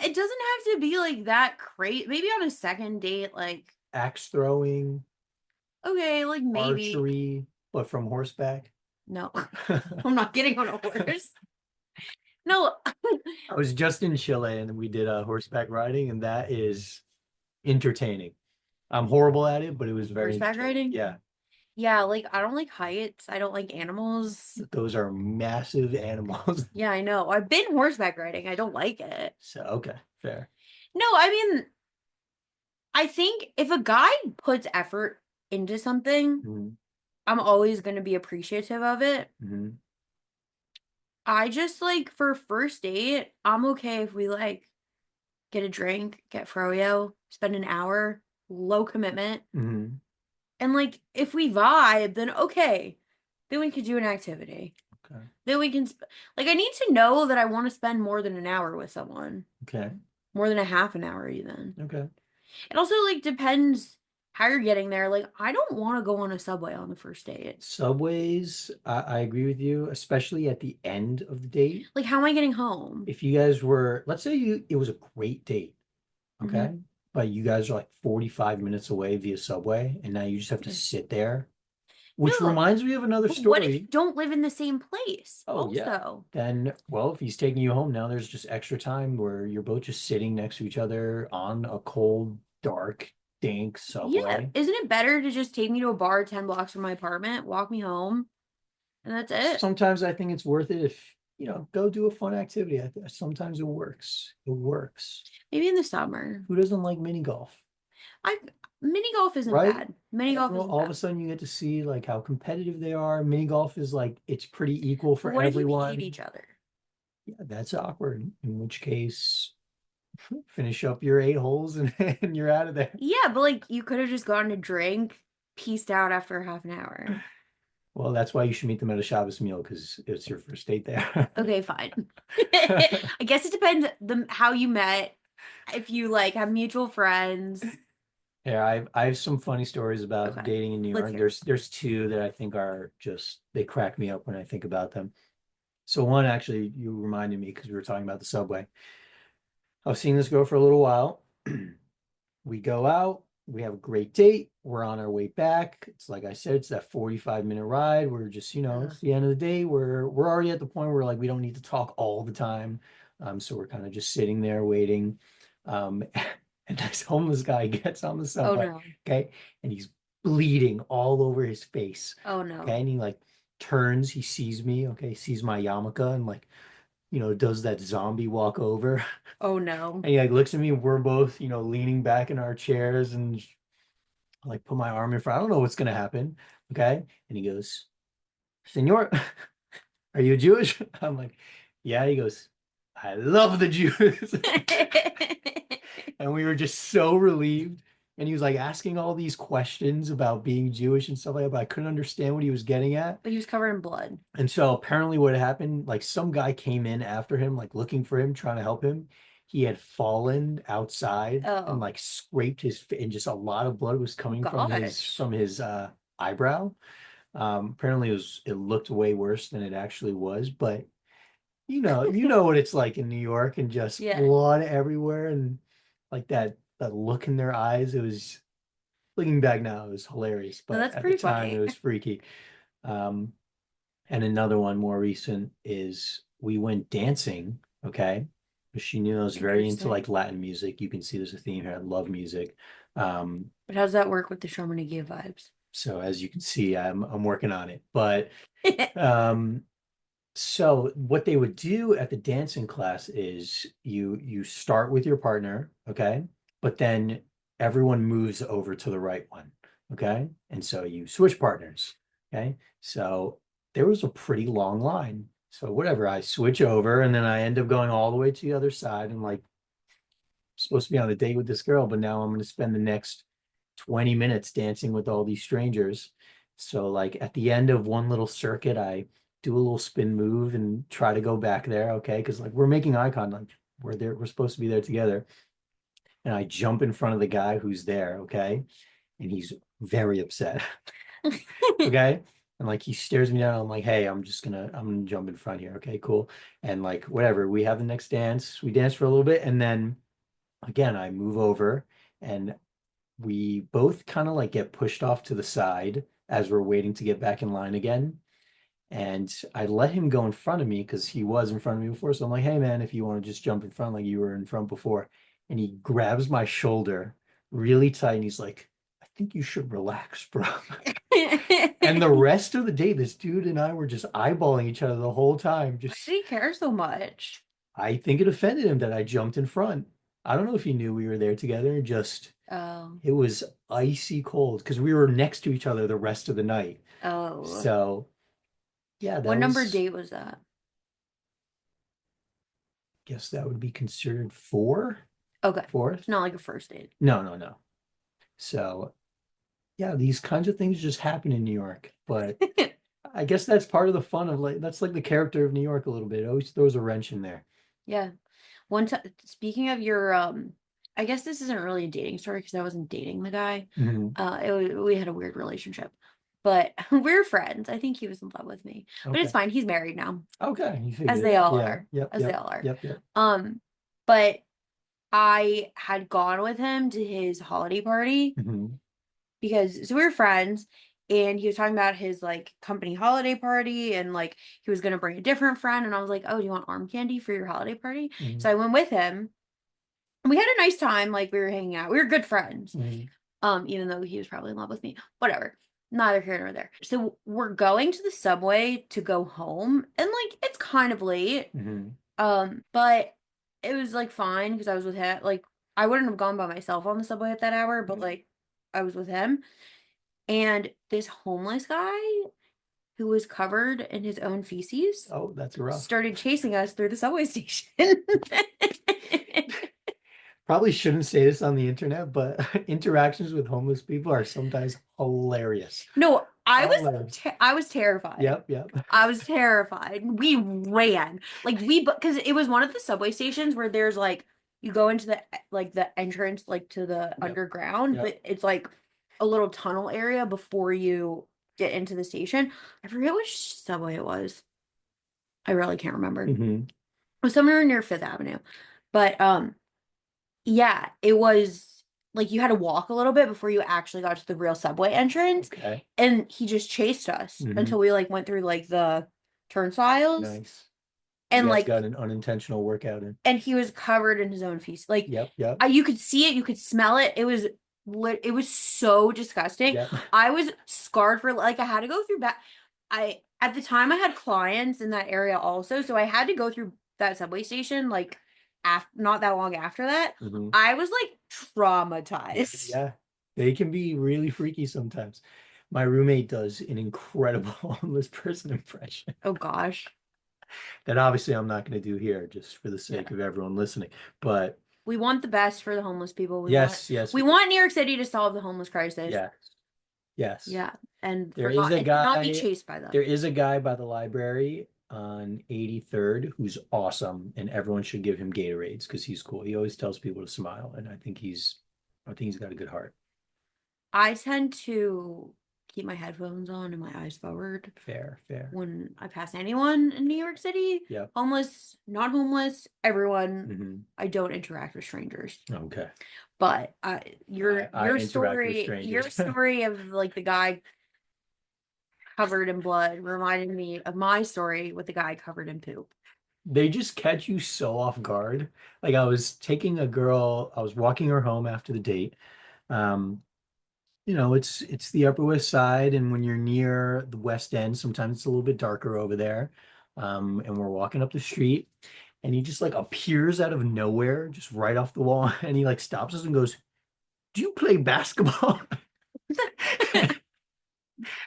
it doesn't have to be like that crazy. Maybe on a second date, like Axe throwing, okay, like maybe. archery, but from horseback. No, I'm not getting on a horse. No, I was just in Chile and we did horseback riding, and that is entertaining. I'm horrible at it, but it was very horseback entertaining. riding. Yeah, Yeah, like I don't like heights. I don't like animals. those are massive animals. Yeah, I know. I've been horseback riding. I don't like it. So, okay, fair. No, I mean, I think if a guy puts effort into something, Mhm. I'm always going to be appreciative of it. Mhm. I just like for first date, I'm okay if we like get a drink, get froyo, spend an hour, low commitment. Mhm. And like if we vibe, then okay. Then we could do an activity. Okay. Then we can like I need to know that I want to spend more than an hour with someone. Okay. More than a half an hour even. Okay. It also like depends how you're getting there. Like, I don't want to go on a subway on the first date. Subways, I agree with you, especially at the end of the date. Like, how am I getting home? If you guys were, let's say it was a great date, Mm-hmm. okay? But you guys are like 45 minutes away via subway, and now you just have to Yeah. sit there. Which No, reminds me of another but what if you story. don't live in the same place Oh, yeah. also? Then, well, if he's taking you home now, there's just extra time where you're both just sitting next to each other on a cold, dark, dank Yeah, subway. isn't it better to just take me to a bar 10 blocks from my apartment, walk me home, and that's it? Sometimes I think it's worth it if, go do a fun activity. Sometimes it works. It works. Maybe in the summer. Who doesn't like mini golf, I Mini golf isn't right? bad. Mini golf isn't All of a bad. sudden you get to see like how competitive they are. Mini golf is like it's pretty equal But for what if you hate everyone. each other? Yeah, that's awkward. In which case, finish up your 8 holes and, and you're out of there. Yeah, but like you could have just gone to drink, pieced out after half an hour. Well, that's why you should meet them at a Shabbos meal because it's your first date there. Okay, fine. I guess it depends how you met. If you like have mutual friends. Yeah, I have some funny stories about Okay, dating in New let's York. hear it. There's two that I think are just they crack me up when I think about them. So one actually you reminded me because we were talking about the subway. I was seeing this girl for a little while. We go out, we have a great date. We're on our way back. It's like I said, it's that 45-minute ride. We're just, Uh, it's the end of the day. We're already at the point where like we don't need to talk all the time. So we're kind of just sitting there waiting. Um, and this homeless guy gets on the oh subway, no. okay, and he's bleeding all over his face. Oh Okay, no. and he like turns, he sees me, okay, sees my yarmulke and like, does that zombie walk over. Oh no. And he like looks at me. We're both, leaning back in our chairs and like put my arm in front. I don't know what's gonna happen. Okay. And he goes, Senor, are you Jewish? I'm like, yeah. He goes, I love the Jews. And we were just so relieved. And he was like asking all these questions about being Jewish and stuff like that, but I couldn't understand what he was getting at. But he was covered in blood. And so apparently what happened, like some guy came in after him, like looking for him, trying to help him. He had fallen outside and Oh like scraped and just a lot of blood was coming from his gosh. eyebrow. Apparently it looked way worse than it actually was, but you know what it's like in New York and just Yeah. blood everywhere and like that look in their eyes. It was looking back now, it was hilarious, No, but that's at the pretty time it funny. was freaky. Um, and another one more recent is we went dancing, okay? Because she knew I was very into Interesting. like Latin music. You can see there's a theme here. I love music. Um, But how does that work with the Shomer Negiah vibes? so as you can see, I'm working on it. But um, so what they would do at the dancing class is you start with your partner, okay? But then everyone moves over to the right one, okay? And so you switch partners, okay? So there was a pretty long line. So whatever, I switch over and then I end up going all the way to the other side and like supposed to be on a date with this girl, but now I'm going to spend the next 20 minutes dancing with all these strangers. So like at the end of one little circuit, I do a little spin move and try to go back there, okay? Because like we're making eye contact, like we're there, we're supposed to be there together. And I jump in front of the guy who's there, okay? And he's very upset. Okay. And like he stares me down. I'm like, hey, I'm gonna jump in front here. Okay, cool. And like whatever, we have the next dance. We dance for a little bit, and then again, I move over and we both kind of like get pushed off to the side as we're waiting to get back in line again. And I let him go in front of me because he was in front of me before. So I'm like, hey man, if you want to just jump in front like you were in front before. And he grabs my shoulder really tight and he's like, I think you should relax, bro. And the rest of the day, this dude and I were just eyeballing each other the whole time. Why did he care so much? I think it offended him that I jumped in front. I don't know if he knew we were there together. Oh. It was icy cold because we were next to each other the rest of the night. Oh. So yeah, What number date was that? guess that would be considered four, Okay. fourth. It's not like a first date. No, no, no. So yeah, these kinds of things just happen in New York. But I guess that's part of the fun of like that's like the character of New York a little bit. It always throws a wrench in there. Yeah. One time, speaking of your I guess this isn't really a dating story because I wasn't dating the guy. Mhm. We had a weird relationship, but we're friends. I think he was in love with me, but it's Okay. fine. He's married now, Okay. You as figured they it. all Yeah. are, Yep. as they Yep. all are. Yep. Yep. But I had gone with him to his holiday party Hmm. because so we were friends, and he was talking about his like company holiday party, and like he was gonna bring a different friend, and I was like, oh, do you want arm candy for your holiday party? Hmm. So I went with him. We had a nice time, like we were hanging out. We were good friends. Hmm. Even though he was probably in love with me. Whatever. Neither here nor there. So we're going to the subway to go home, and like it's kind of late. Hmm. But it was like fine because I was with him. Like I wouldn't have gone by myself on the subway at that hour, but like I was with him. And this homeless guy who was covered in his own feces Oh, that's rough. started chasing us through the subway station. Probably shouldn't say this on the internet, but interactions with homeless people are sometimes hilarious. No, Hilarious. I was terrified. Yep. Yep. I was terrified. We ran. Like because it was one of the subway stations where there's like you go into the entrance like to the Yep. underground, Yep. but it's like a little tunnel area before you get into the station. I forget which subway it was. I really can't remember. It Hmm. was somewhere near Fifth Avenue. But yeah, it was like you had to walk a little bit before you actually got to the real subway entrance. Okay. And he just chased us Hmm. until we like went through like the turnstiles. Nice. You And guys like got an unintentional workout in. and he was covered in his own feces. Like Yep. Yep. you could see it, you could smell it. It was so disgusting. Yep. I was scarred for like I had to go through back. I at the time I had clients in that area also, so I had to go through that subway station like after not that long after that. Hmm. I was like traumatized. Yeah. They can be really freaky sometimes. My roommate does an incredible homeless person impression Oh gosh. that obviously I'm not going to do here just for the sake Yeah. of everyone listening. But We want the best for the homeless people. yes, yes, We want New York City to solve the homeless crisis. yes, yes. Yeah. And There is a and to not be guy, chased by them. there is a guy by the library on 83rd who's awesome, and everyone should give him Gatorades because he's cool. He always tells people to smile, and I think he's got a good heart. I tend to keep my headphones on and my eyes forward Fair, fair. when I pass anyone in New York City. Yep. Homeless, not homeless, everyone. Hmm. I don't interact with strangers. Okay. But I interact with your strangers. story of like the guy covered in blood reminded me of my story with the guy covered in poop. They just catch you so off guard. Like I was taking a girl, I was walking her home after the date. Um, it's the Upper West Side, and when you're near the West End, sometimes it's a little bit darker over there. And we're walking up the street, and he just like appears out of nowhere, just right off the wall, and he like stops us and goes, "Do you play basketball?"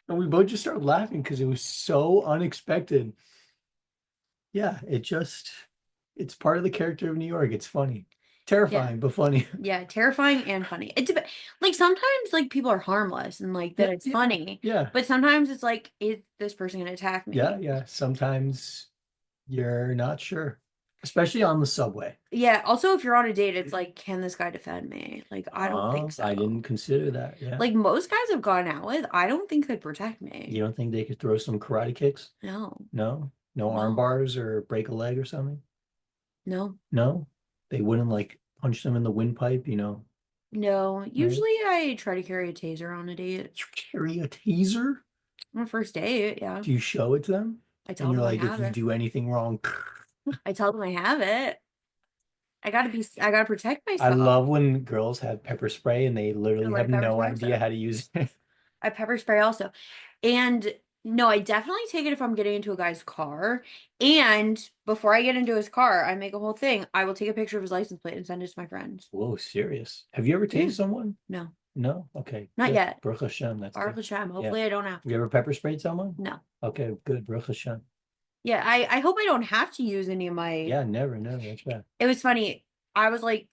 And we both just started laughing because it was so unexpected. Yeah, it's part of the character of New York. It's funny. Yeah. Terrifying, but funny. Yeah, terrifying and funny. It's like sometimes like people are harmless and like that Yeah, it's yeah, funny, yeah, but sometimes it's like, is this person gonna attack yeah, me? yeah. Sometimes you're not sure, especially on the subway. Yeah, also if you're on a date, it's like, can this guy defend me? Like, I don't think I so. didn't consider that. Yeah. Like most guys I've gone out with, I don't think could protect You me. don't think they could throw some karate kicks? No, No? No arm no, bars or break a leg or something? no, No? They wouldn't like punch them in the windpipe, no. no? Usually I try to carry a taser on a date. You carry a taser? On a first date, yeah. Do you show it to them? I And tell you're them I like, if have you it. do anything wrong, I tell them I have it. I gotta protect I myself. love when girls have pepper spray and they I literally have like pepper no spray idea also. how to use it. I pepper spray also. And no, I definitely take it if I'm getting into a guy's car. And before I get into his car, I make a whole thing. I will take a picture of his license plate and send it to my friends. Whoa, serious. Have you ever Yeah. tased someone? No, No? Okay, not good. yet. Baruch Hashem, that's Baruch good. Hashem. Yeah. Hopefully I don't have Have you ever pepper sprayed someone? No. Okay, good. Baruch Hashem. Yeah, I hope I don't have to use any of my Yeah, never, never. That's bad. It was funny. I was like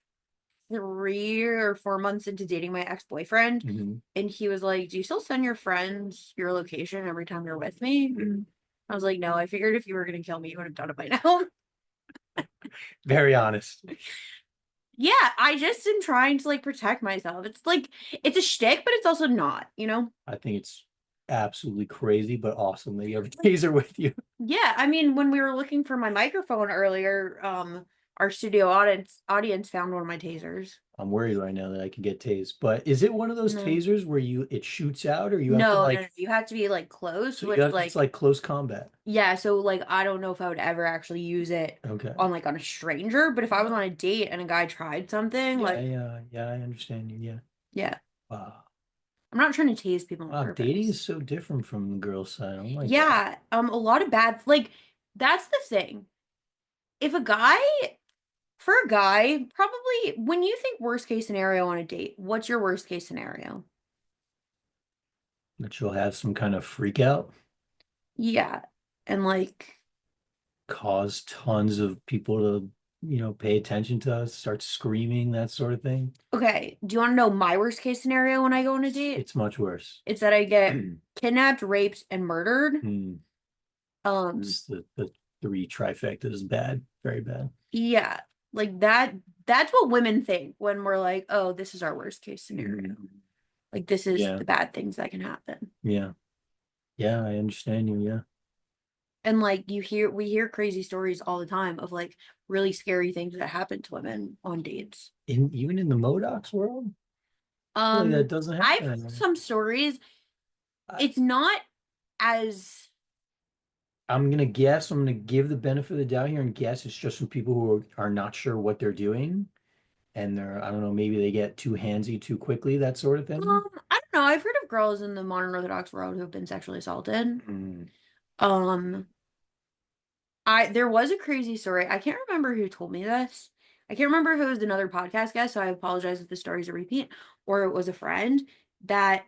3 or 4 months into dating my ex-boyfriend, Hmm. and he was like, do you still send your friends your location every time you're with me? I was like, no, I figured if you were gonna kill me, you would have done it by now. Very honest. Yeah, I just am trying to like protect myself. It's like it's a shtick, but it's also not, you know? I think it's absolutely crazy, but awesome that you have a taser with you. Yeah, I mean, when we were looking for my microphone earlier, our studio audience found one of my tasers. I'm worried right now that I could get tased. But is it one of those No. tasers where it shoots out, or you have to No, no, no. like You have to be like close, so which it's like like close combat? yeah, so like I don't know if I would ever actually use it Okay. on a stranger, but if I was on a date and a guy tried something, Yeah, like yeah, I understand you. Yeah. yeah. Wow. I'm not trying to tase people on Wow, dating purpose. is so different from the girl side. Oh my God. Yeah, a lot of bad like that's the thing. If a guy For a guy, probably when you think worst case scenario on a date, what's your worst case scenario? That you'll have some kind of freak out, Yeah. And like, cause tons of people to, pay attention to us, start screaming, that sort of thing. okay, do you want to know my worst case scenario when I go on a date? It's much worse. It's that I get kidnapped, raped, and murdered. Hmm. Um, It's the three trifecta is bad, very bad. yeah, like that's what women think when we're like, oh, this is our worst case scenario. Mhm. Like this is Yeah, the bad things that can happen. yeah, yeah, I understand you. Yeah. And like we hear crazy stories all the time of like really scary things that happen to women on dates. Even in the Modocs world, I feel like that doesn't I've happen heard anymore. some stories. I, It's not as I'm gonna guess, I'm gonna give the benefit of the doubt here and guess it's just from people who are not sure what they're doing, and I don't know, maybe they get too handsy too quickly, that sort of thing. I don't know. I've heard of girls in the modern Orthodox world who have been sexually assaulted. Mm. Um, I there was a crazy story. I can't remember who told me this. I can't remember if it was another podcast guest, so I apologize if the story's a repeat, or it was a friend that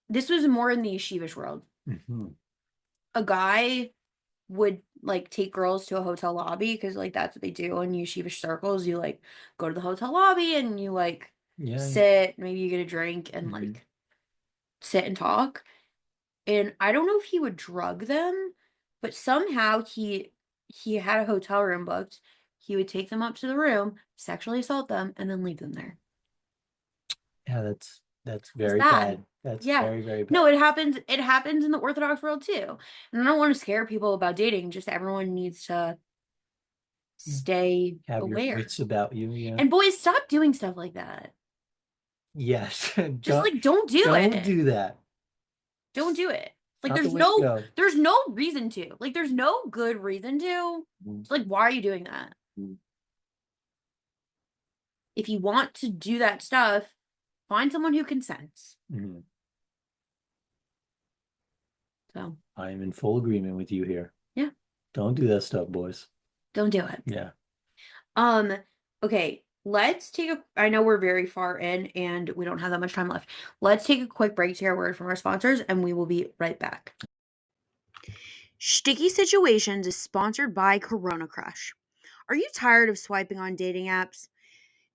this was more in the yeshivish world. Mhm. A guy would like take girls to a hotel lobby because like that's what they do in yeshivish circles. You like go to the hotel lobby and you like Yeah. sit, maybe you get a drink and Mhm. like sit and talk. And I don't know if he would drug them, but somehow he had a hotel room booked. He would take them up to the room, sexually assault them, and then leave them there. Yeah, that's It's very bad. bad. That's Yeah. very, very No, bad. it happens in the Orthodox world too. And I don't want to scare people about dating, just everyone needs to Yeah. stay Have your aware. wits about you, yeah. And boys, stop doing stuff like that. Yes. Just Don't like don't do don't it. do that. Don't do it. It's Like not the way to go. there's no reason to. Like there's no good reason to. Mhm. It's like why are you doing that? If you want to do that stuff, find someone who consents. Mhm. So, I am in full agreement with you here. yeah, Don't do that stuff, boys. don't do it. Yeah. Um, okay, let's take a I know we're very far in and we don't have that much time left. Let's take a quick break to hear a word from our sponsors and we will be right back. Sticky Situations is sponsored by Corona Crush. Are you tired of swiping on dating apps?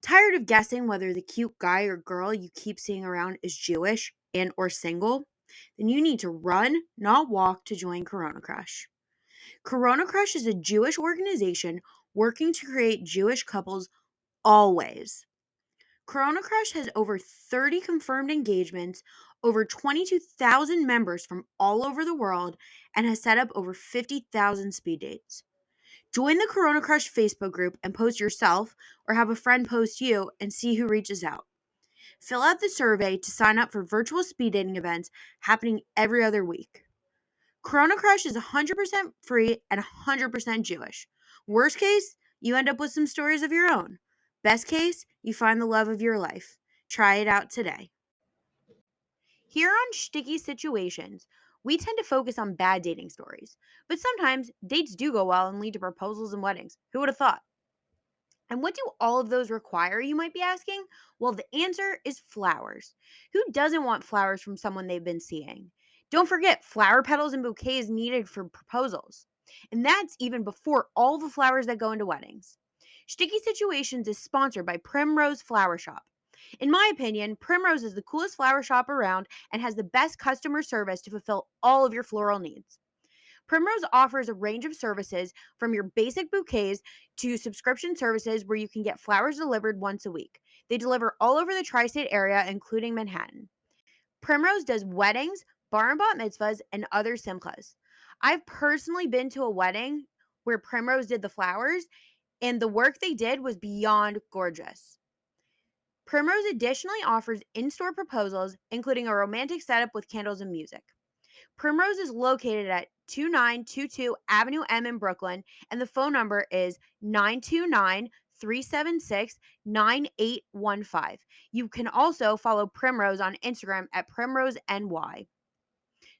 Tired of guessing whether the cute guy or girl you keep seeing around is Jewish and or single? Then you need to run, not walk to join Corona Crush. Corona Crush is a Jewish organization working to create Jewish couples always. Corona Crush has over 30 confirmed engagements, over 22,000 members from all over the world, and has set up over 50,000 speed dates. Join the Corona Crush Facebook group and post yourself or have a friend post you and see who reaches out. Fill out the survey to sign up for virtual speed dating events happening every other week. Corona Crush is 100% free and 100% Jewish. Worst case, you end up with some stories of your own. Best case, you find the love of your life. Try it out today. Here on Sticky Situations, we tend to focus on bad dating stories, but sometimes dates do go well and lead to proposals and weddings. Who would have thought? And what do all of those require, you might be asking? Well, the answer is flowers. Who doesn't want flowers from someone they've been seeing? Don't forget, flower petals and bouquets needed for proposals. And that's even before all the flowers that go into weddings. Sticky Situations is sponsored by Primrose Flower Shop. In my opinion, Primrose is the coolest flower shop around and has the best customer service to fulfill all of your floral needs. Primrose offers a range of services from your basic bouquets to subscription services where you can get flowers delivered once a week. They deliver all over the tri-state area, including Manhattan. Primrose does weddings, bar and bat mitzvahs, and other simchas. I've personally been to a wedding where Primrose did the flowers, and the work they did was beyond gorgeous. Primrose additionally offers in-store proposals, including a romantic setup with candles and music. Primrose is located at 2922 Avenue M in Brooklyn, and the phone number is 929-376-9815. You can also follow Primrose on Instagram at PrimroseNY.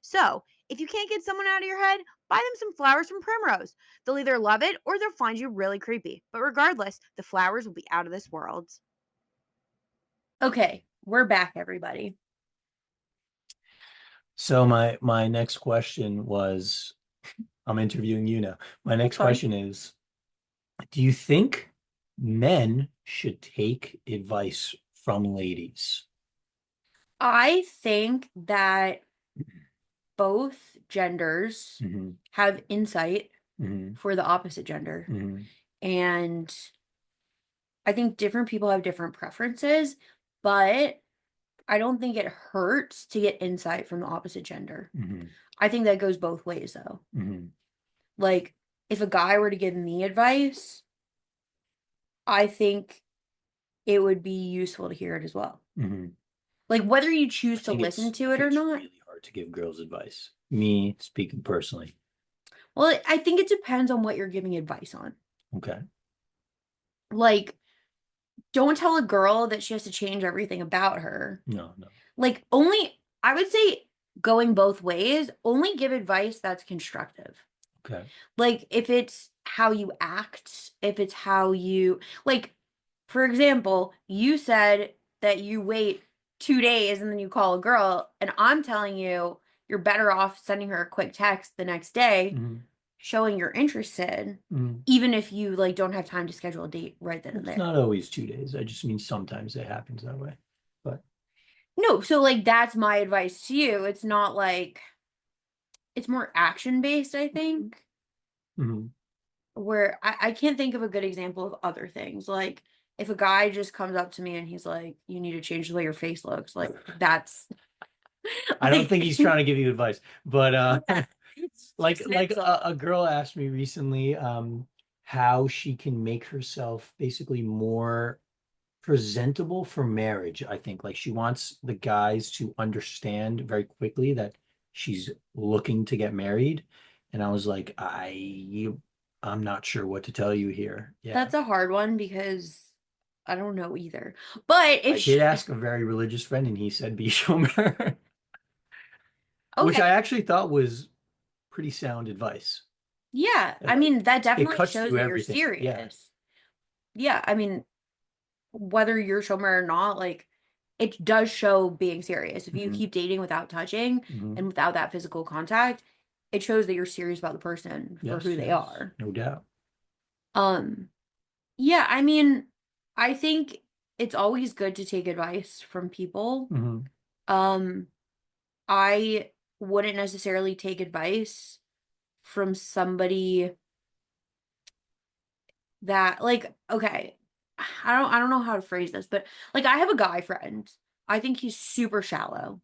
So, if you can't get someone out of your head, buy them some flowers from Primrose. They'll either love it or they'll find you really creepy. But regardless, the flowers will be out of this world. Okay, we're back, everybody. So my next question was, I'm interviewing you now. My next Fine. question is, do you think men should take advice from ladies? I think that both genders Mm-hmm. have insight Mm-hmm. for the opposite gender. Mm-hmm. And I think different people have different preferences, but I don't think it hurts to get insight from the opposite gender. Mm-hmm. I think that goes both ways, though. Mm-hmm. Like, if a guy were to give me advice, I think it would be useful to hear it as well. Mm-hmm. Like, whether you choose I to think listen to it or it's not. really hard to give girls advice. Me speaking personally. Well, I think it depends on what you're giving advice on. Okay. Like, don't tell a girl that she has to change everything about her. No. Like, I would say going both ways, only give advice that's constructive. Okay. Like, if it's how you act, if it's how you, like, for example, you said that you wait 2 days and then you call a girl, and I'm telling you, you're better off sending her a quick text the next day, Mm-hmm. showing you're interested, Mm-hmm. even if you, like, don't have time to schedule a date right then and It's there. not always 2 days. I just mean sometimes it happens that way. But No, so, like, that's my advice to you. It's not like, it's more action-based, I think. mm-hmm. Where I can't think of a good example of other things. Like, if a guy just comes up to me and he's like, you need to change the way your face looks, like, that's I don't like, think he's trying to give you advice, but it's like just an like insult. a girl asked me recently how she can make herself basically more presentable for marriage. I think like she wants the guys to understand very quickly that she's looking to get married, and I was like, I'm not sure what to tell you here. Yeah. That's a hard one because I don't know either. But I if did ask a very religious friend, and he said be Shomer, which okay, I actually thought was pretty sound advice. yeah, I mean, that It definitely cuts shows through that you're everything. Yeah. serious. Yeah, I mean, whether you're Shomer or not, like, it does show being serious. If you Mhm. keep dating without touching Mhm. and without that physical contact, it shows that you're serious about the person for Yes, who they yes, are. no doubt. Yeah, I mean, I think it's always good to take advice from people. Mhm. Um, I wouldn't necessarily take advice from somebody that, like, okay, I don't know how to phrase this, but like, I have a guy friend. I think he's super shallow.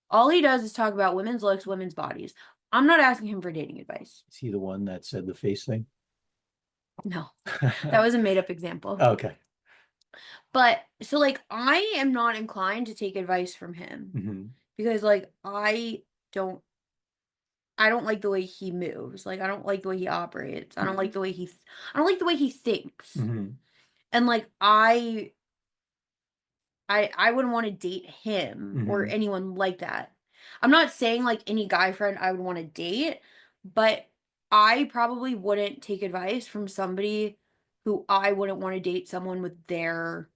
All he does is talk about women's looks, women's bodies. I'm not asking him for dating advice. Is he the one that said the face thing? No, that was a made up example. Okay. But so, like, I am not inclined to take advice from him Mhm. because, like, don't I don't like the way he moves. Like, I don't like the way he operates. I don't like the way I don't like the way he thinks. Mhm. And like, I wouldn't want to date him or Mhm. anyone like that. I'm not saying like any guy friend I would want to date, but I probably wouldn't take advice from somebody who I wouldn't want to date someone with their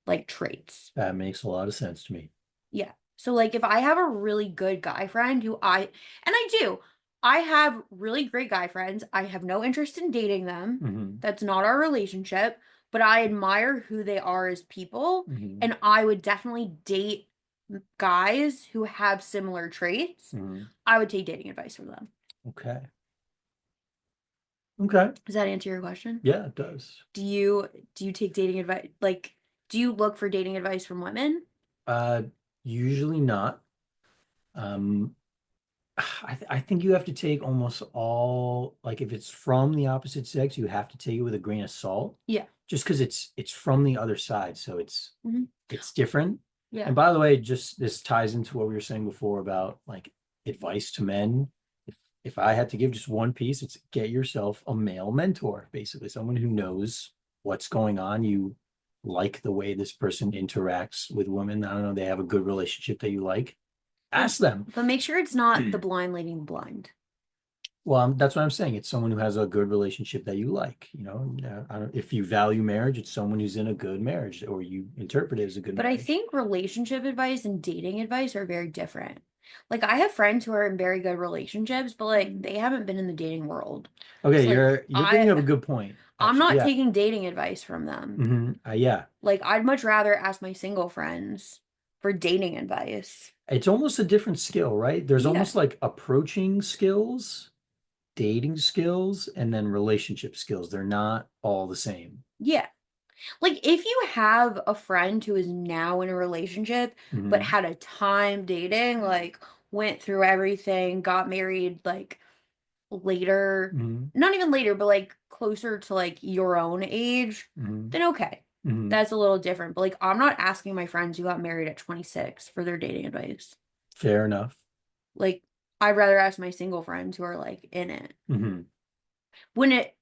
like traits. That makes a lot of sense to me. Yeah. So like if I have a really good guy friend and I do, I have really great guy friends. I have no interest in dating them. Mhm. That's not our relationship, but I admire who they are as people, Mhm. and I would definitely date guys who have similar traits. Mhm. I would take dating advice from them. Okay. Okay. Does that answer your question? Yeah, it does. Do you take dating advice? Like, do you look for dating advice from women? Uh, Usually not. Um, I think you have to take almost all, like if it's from the opposite sex, you have to take it with a grain of salt, Yeah. just because it's from the other side, so Hmm. it's different. Yeah. And by the way, just this ties into what we were saying before about like advice to men. If I had to give just one piece, it's get yourself a male mentor, basically someone who knows what's going on. You like the way this person interacts with women. I don't know, they have a good relationship that you like. But Ask them. but make sure it's not the blind leading the blind. Well, that's what I'm saying. It's someone who has a good relationship that you like. If you value marriage, it's someone who's in a good marriage, or you interpret it as a good But I marriage. think relationship advice and dating advice are very different. Like I have friends who are in very good relationships, but like they haven't been in the dating world. Okay, So like you're bringing up a good point, I'm actually. not Yeah. taking dating advice from them. Yeah. Like I'd much rather ask my single friends for dating advice. It's almost a different skill, right? There's Yeah. almost like approaching skills, dating skills, and then relationship skills. They're not all the same. Yeah. Like if you have a friend who is now in a relationship but hmm had a time dating, like went through everything, got married like later, hmm not even later, but like closer to like your own age, hmm then okay. hmm That's a little different. But like I'm not asking my friends who got married at 26 for their dating advice. Fair enough. Like I'd rather ask my single friends who are like in it. hmm When it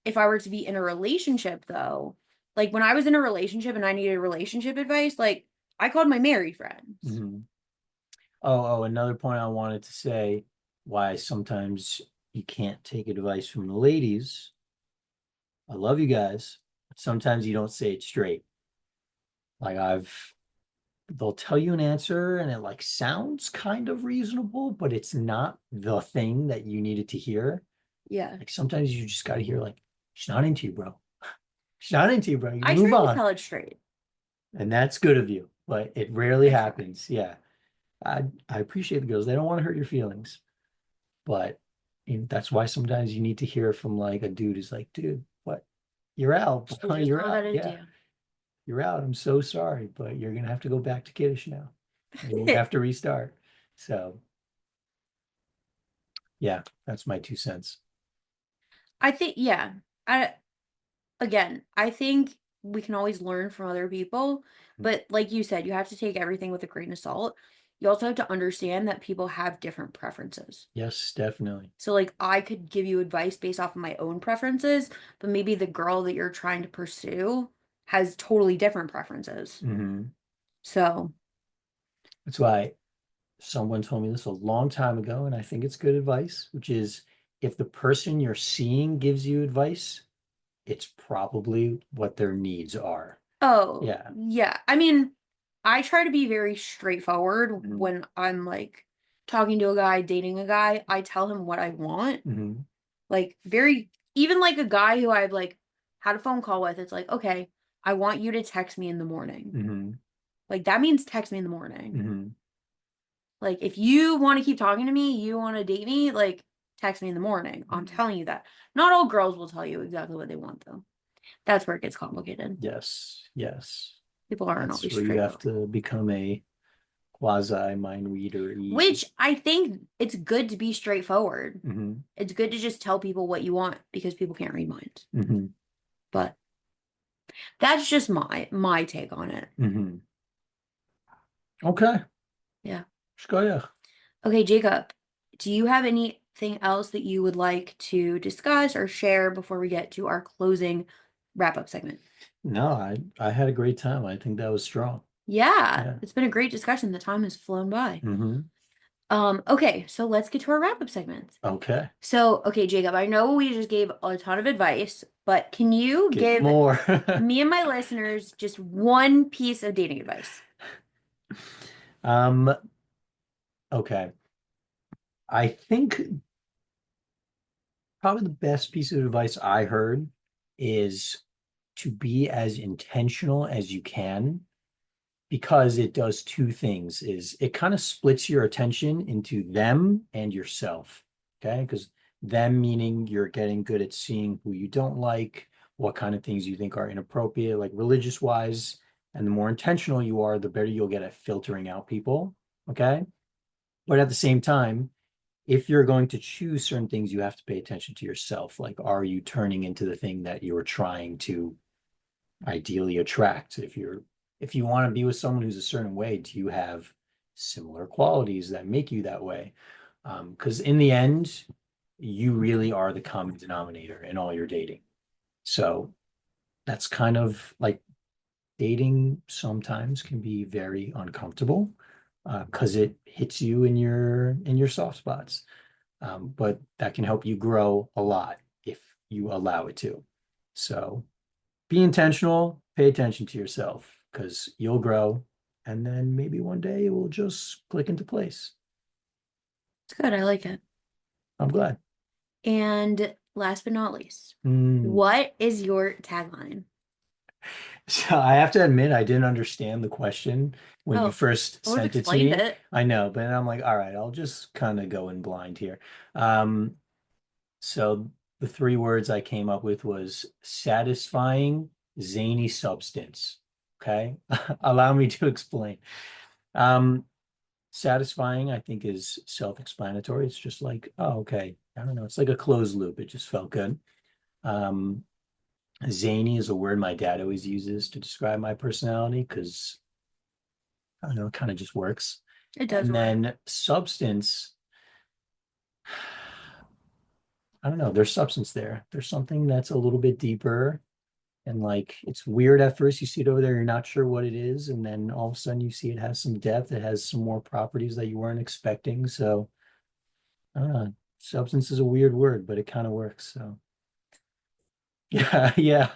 if I were to be in a relationship though, like when I was in a relationship and I needed relationship advice, like I called my married friends. hmm another point I wanted to say why sometimes you can't take advice from the ladies. I love you guys, but sometimes you don't say it straight. Like they'll tell you an answer and it like sounds kind of reasonable, but it's not the thing that you needed to hear. Yeah. Like sometimes you just got to hear like, she's not into you, bro. She's not into you, bro. You I move try to on. tell it straight. And that's good of you, but it rarely I try. happens. Yeah. I appreciate the girls. They don't want to hurt your feelings, but that's why sometimes you need to hear from like a dude who's like, dude, what? You're out. She just You're know that out. it's Yeah, you. you're out. I'm so sorry, but you're gonna have to go back to kiddish now, and you have to restart. So yeah, that's my 2 cents. I think yeah. I again, I think we can always learn from other people, but like you said, you have to take everything with a grain of salt. You also have to understand that people have different preferences. Yes, definitely. So like I could give you advice based off of my own preferences, but maybe the girl that you're trying to pursue has totally different preferences. hmm So, That's why someone told me this a long time ago, and I think it's good advice, which is if the person you're seeing gives you advice, it's probably what their needs are. oh, Yeah. yeah. I mean, I try to be very straightforward hmm when I'm like talking to a guy, dating a guy. I tell him what I want. hmm Like very even like a guy who I've like had a phone call with, it's like, okay, I want you to text me in the morning. hmm Like that means text me in the morning. hmm Like if you want to keep talking to me, you want to date me, like text me in the morning. I'm hmm telling you that. Not all girls will tell you exactly what they want though. That's where it gets complicated. Yes, yes. People aren't That's always where you have straightforward. to become a quasi mind reader. Which I think it's good to be straightforward. hmm It's good to just tell people what you want because people can't read minds. hmm But that's just my take on it. hmm Okay. Yeah. Shkoyach. Okay, Jacob, do you have anything else that you would like to discuss or share before we get to our closing wrap-up segment? No, I had a great time. I think that was strong. Yeah, Yeah. it's been a great discussion. The time has flown by. hmm Okay, so let's get to our wrap-up segment. Okay. So, okay, Jacob, I know we just gave a ton of advice, but can you Give give more. me and my listeners just one piece of dating advice? Um, okay. I think probably the best piece of advice I heard is to be as intentional as you can because it does two things is it kind of splits your attention into them and yourself. Okay. Because Them meaning you're getting good at seeing who you don't like, what kind of things you think are inappropriate, like religious wise. And the more intentional you are, the better you'll get at filtering out people. Okay. But at the same time, if you're going to choose certain things, you have to pay attention to yourself. Like, are you turning into the thing that you're trying to ideally attract? If you want to be with someone who's a certain way, do you have similar qualities that make you that way? Because in the end, you really are the common denominator in all your dating. So that's kind of like dating sometimes can be very uncomfortable because it hits you in your soft spots. But that can help you grow a lot if you allow it to. So be intentional, pay attention to yourself because you'll grow, and then maybe one day it will just click into place. It's good. I like it. I'm glad. And last but not least, Mm. what is your tagline? So I have to admit, I didn't understand the question when you Oh, first I would have sent it to explained me. it. I know, but I'm like, all right, I'll just kind of go in blind here. So the three words I came up with was satisfying, zany substance. Okay. Allow me to explain. Um, Satisfying, I think, is self-explanatory. It's just like, oh, okay. I don't know. It's like a closed loop. It just felt good. Um, Zany is a word my dad always uses to describe my personality because I don't know, it kind of just works. It does And work. then substance, I don't know, there's substance there. There's something that's a little bit deeper. And like it's weird at first. You see it over there, you're not sure what it is. And then all of a sudden you see it has some depth, it has some more properties that you weren't expecting. So I don't know. Substance is a weird word, but it kind of works. So yeah, yeah,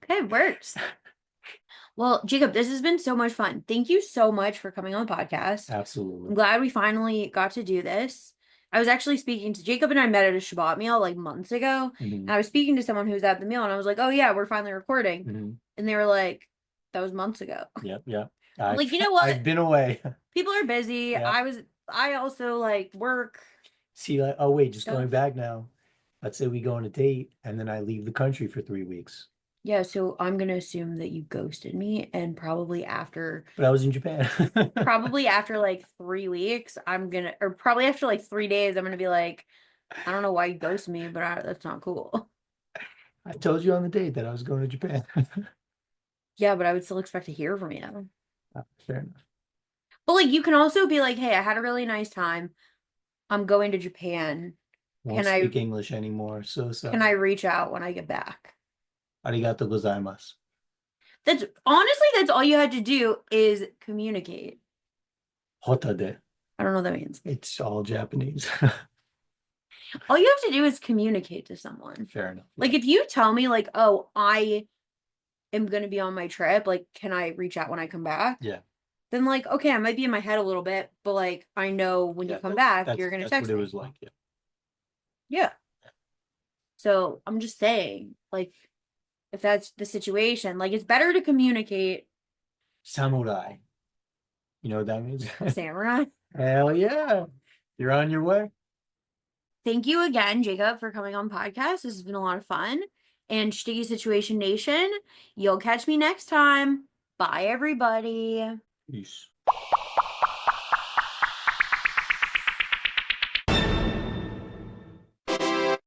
Okay, it works. Well, Jacob, this has been so much fun. Thank you so much for coming on the podcast. I'm absolutely. glad we finally got to do this. I was actually speaking to Jacob and I met at a Shabbat meal like months ago. Mhm. And I was speaking to someone who was at the meal and I was like, oh yeah, we're finally recording. Mhm. And they were like, that was months ago. Yep, yep. I'm like, I've you know I've what? been away. People are busy. Yeah. I also like work See, like, oh wait, just going stuff. back now. Let's say we go on a date and then I leave the country for 3 weeks. Yeah, so I'm gonna assume that you ghosted me and But I was in Japan. probably after like 3 weeks, or probably after like 3 days, I'm gonna be like, I don't know why you ghosted me, but that's not cool. I told you on the date that I was going to Japan. Yeah, but I would still expect to hear from you. Fair enough. But like, you can also be like, hey, I had a really nice time. I'm going to Japan. Won't Can I speak English anymore. So can I sorry. reach out when I get back? Arigato gozaimasu. That's honestly, that's all you had to do is communicate. Hotade. I don't know what that means. It's all Japanese. All you have to do is communicate to someone. Fair enough. Like Yeah. if you tell me like, oh, I am gonna be on my trip, like, can I reach out when I come back? Yeah. Then like, okay, I might be in my head a little bit, but like I know when you Yeah, come back, that's you're gonna that's text what it me. was like. Yeah. Yeah. So I'm just saying, like, if that's the situation, like it's better to communicate. Samurai. You know what that means? Samurai. Hell yeah. You're on your way. Thank you again, Jacob, for coming on podcast. This has been a lot of fun. And Sticky Situation Nation, you'll catch me next time. Bye, everybody. Peace.